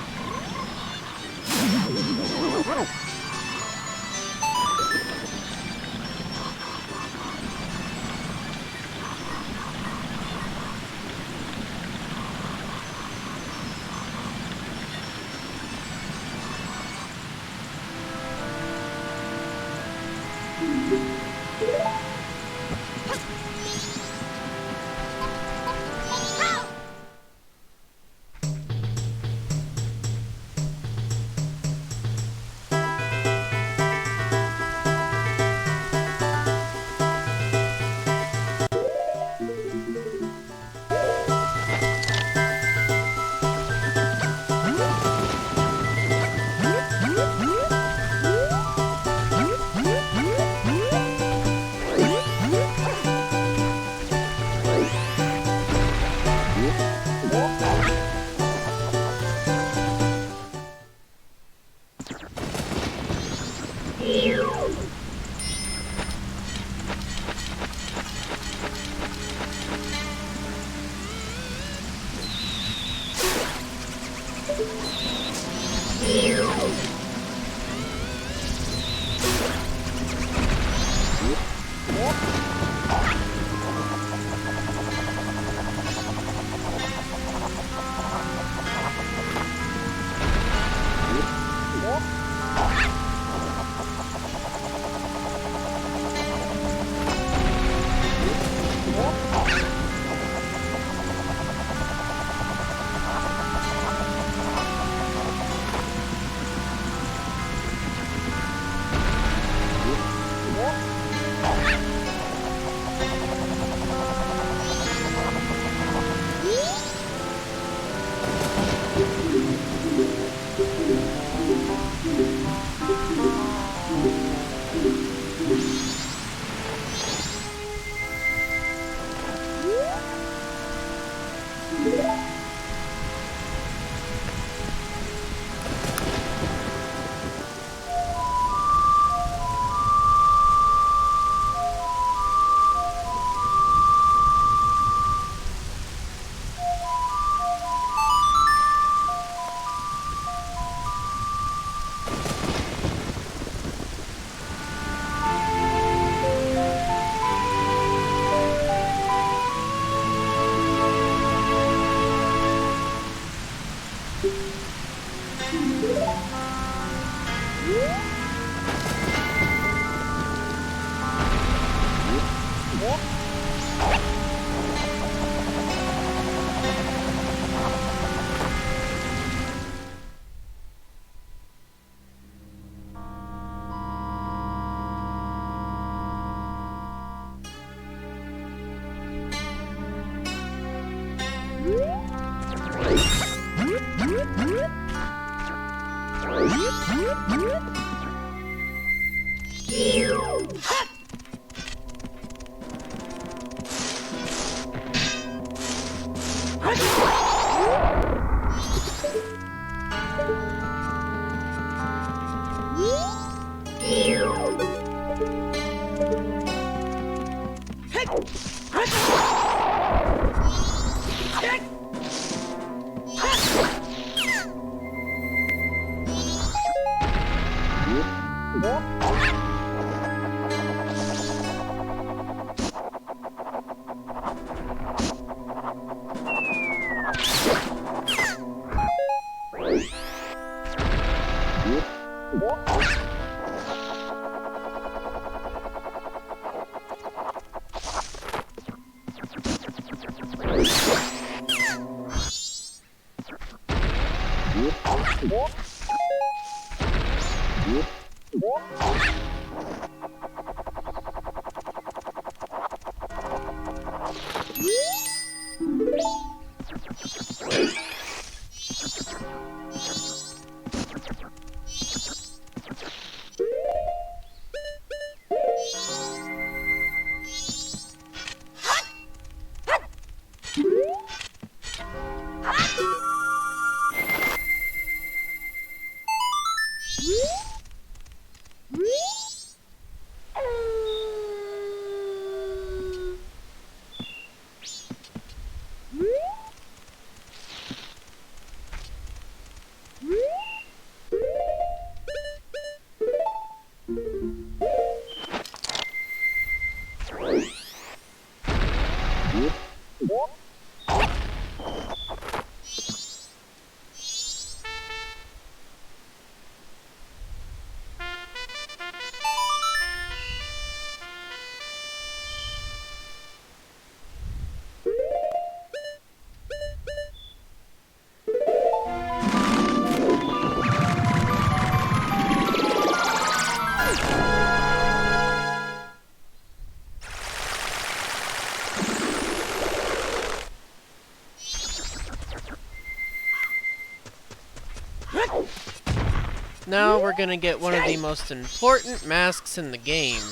Now we're gonna get one of the most important masks in the game.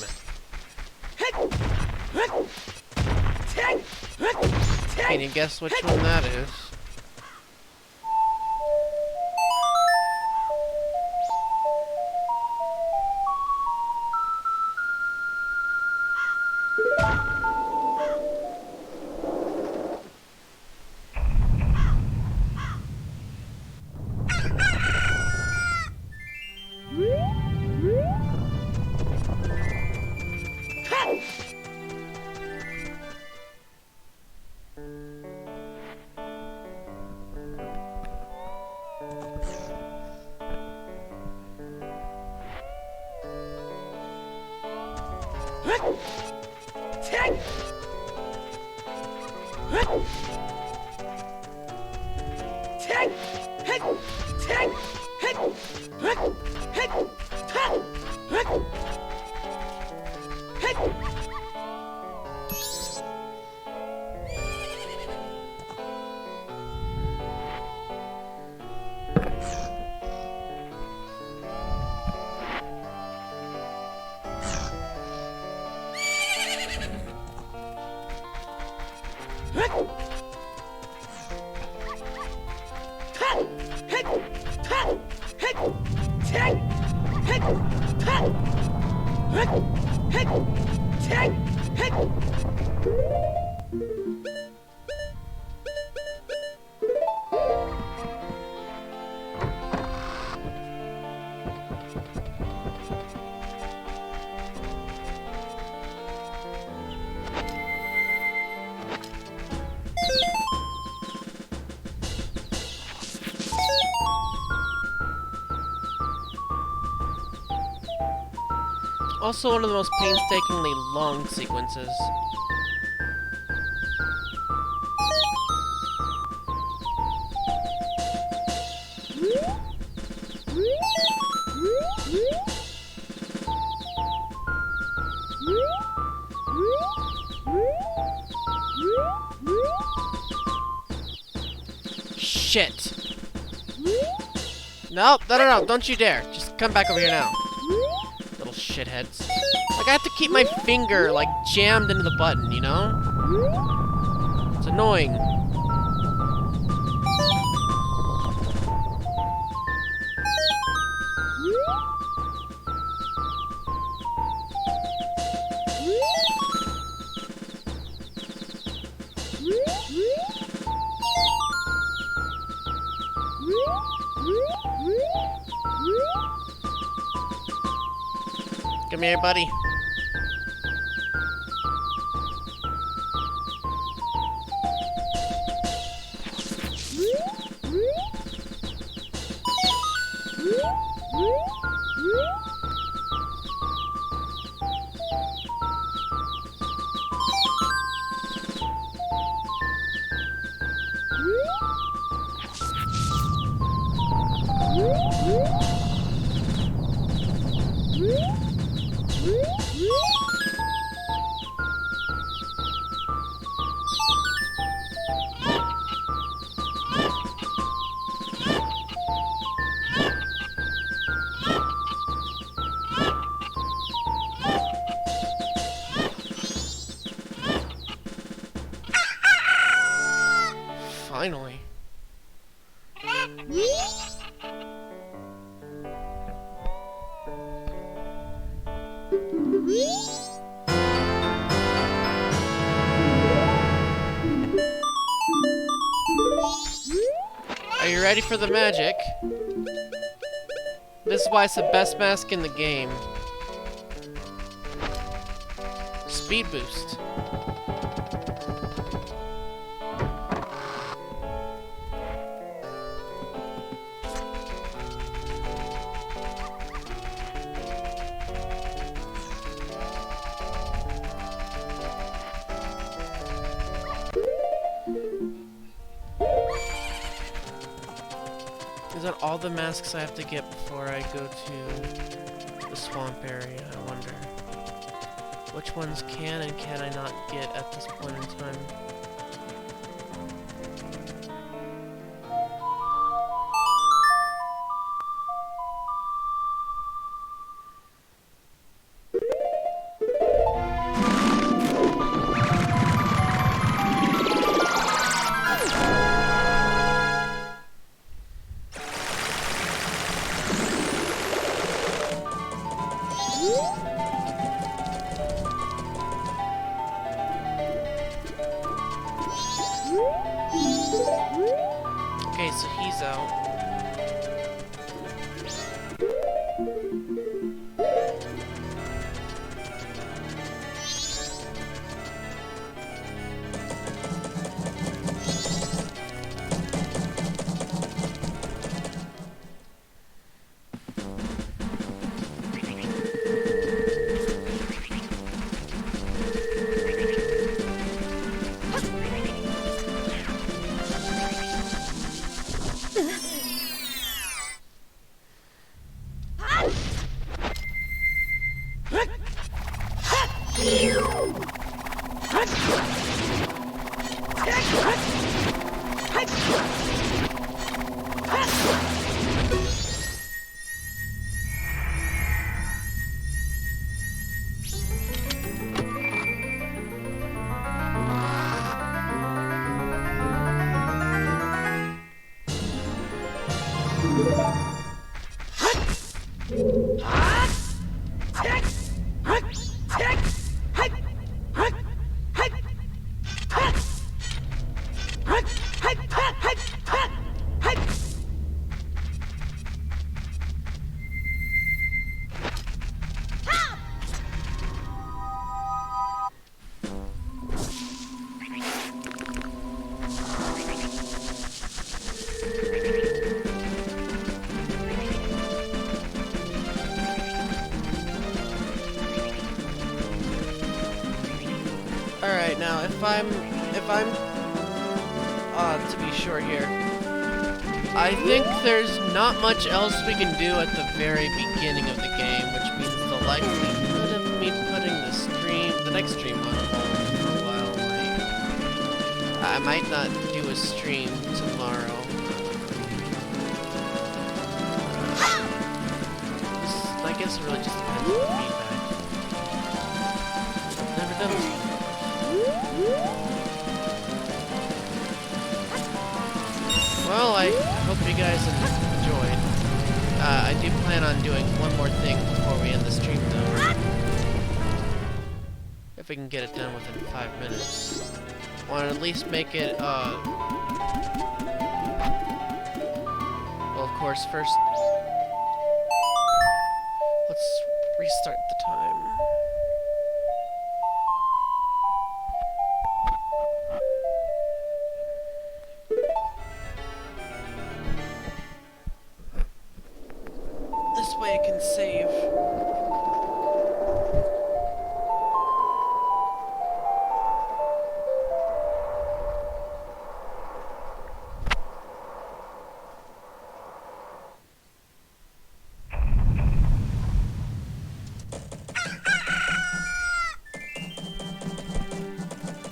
Can you guess which one that is? Also one of the most painstakingly long sequences. Shit! Nope, no, don't you dare. Just come back over here now. Little shitheads. Like, I have to keep my finger, like, jammed into the button, you know? It's annoying. Come here, buddy. Finally. Are you ready for the magic? This is why it's the best mask in the game. Speed boost. Is that all the masks I have to get before I go to the swamp area? I wonder. Which ones can and can I not get at this point in time? Okay, so he's out. Alright, now if I'm to be sure here, I think there's not much else we can do at the very beginning of the game, which means the likelihood of me putting the next stream on hold for a while. I might not do a stream tomorrow. I guess it really just depends on the feedback. I've never done this before. Well, I hope you guys enjoyed. I do plan on doing one more thing before we end the stream, though. If we can get it done within 5 minutes. Want to at least make it, well, of course, first... Let's restart the time. This way I can save.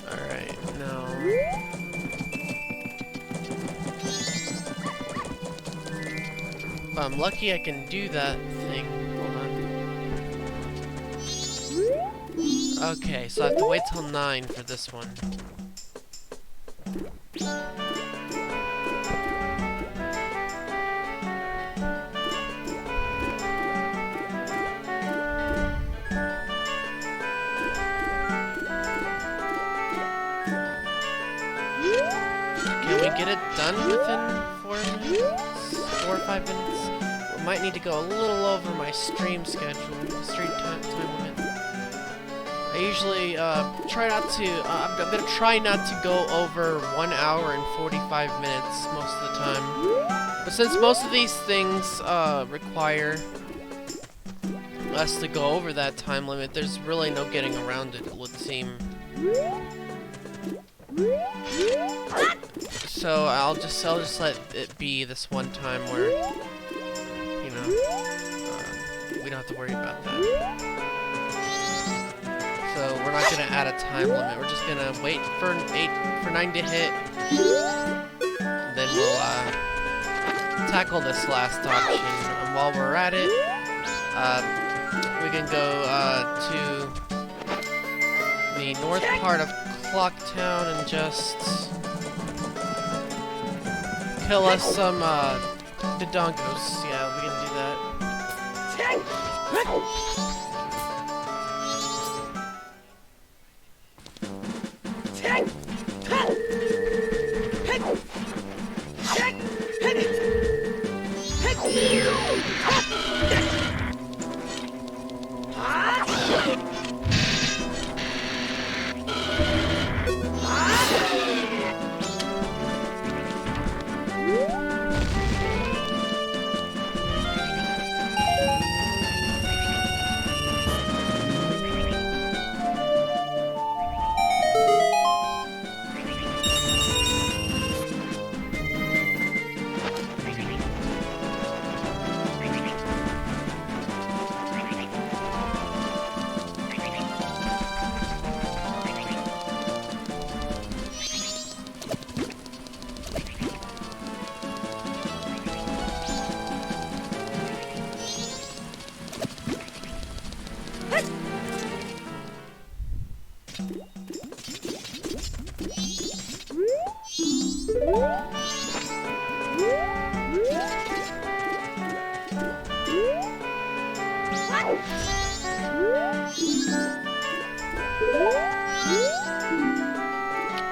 Alright, now... If I'm lucky I can do that thing. Hold on. Okay, so I have to wait till 9 for this one. Can we get it done within 4 minutes? 4 or 5 minutes? We might need to go a little over my stream schedule, stream time limit. I usually try not to, I'm gonna try not to go over 1 hour and 45 minutes most of the time. But since most of these things require us to go over that time limit, there's really no getting around it, it would seem. So I'll just let it be this one time where, you know, we don't have to worry about that. So we're not gonna add a time limit. We're just gonna wait for 9 to hit. Then we'll tackle this last option. And while we're at it, we can go to the north part of Clocktown and just kill us some Dodongos. Yeah, we can do that.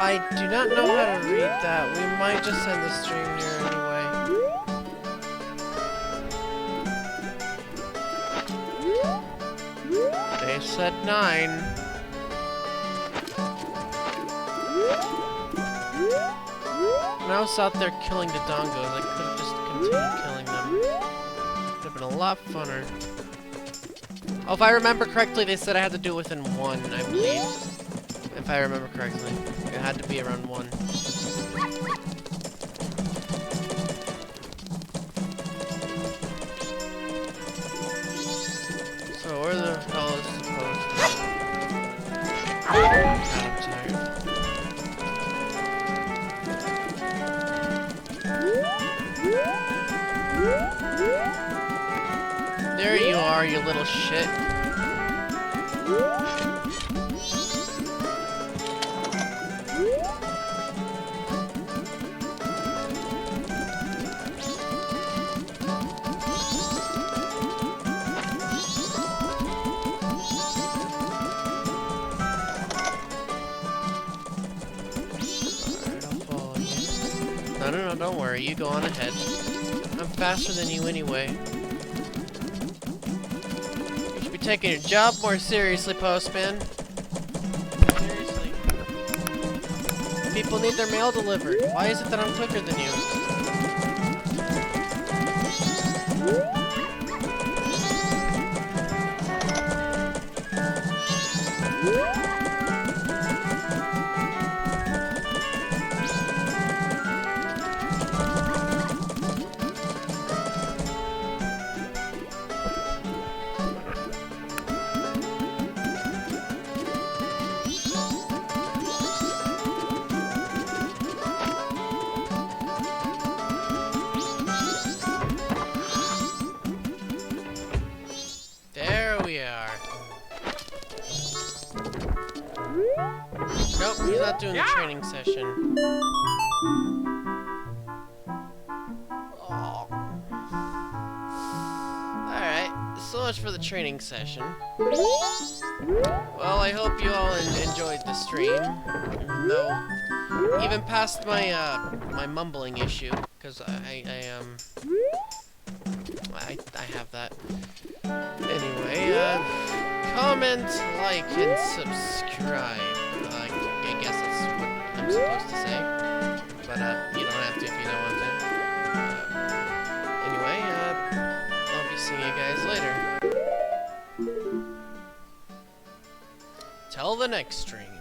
I do not know how to read that. We might just end the stream here anyway. They said 9. When I was out there killing the dongos, I could have just continued killing them. Would have been a lot funner. Oh, if I remember correctly, they said I had to do it within 1, I believe. If I remember correctly. It had to be around 1. So where the hell is supposed to be? God, I'm tired. There you are, you little shit. No, don't worry. You go on ahead. I'm faster than you anyway. You should be taking your job more seriously, Postman. Seriously. People need their mail delivered. Why is it that I'm quicker than you? Nope, he's not doing the training session. Oh. Alright, so much for the training session. Well, I hope you all enjoyed the stream. Though, even past my my mumbling issue, because I have that. Anyway, comment, like, and subscribe. I guess that's what I'm supposed to say. But, you don't have to if you don't want to. Anyway, I'll be seeing you guys later. Till the next stream.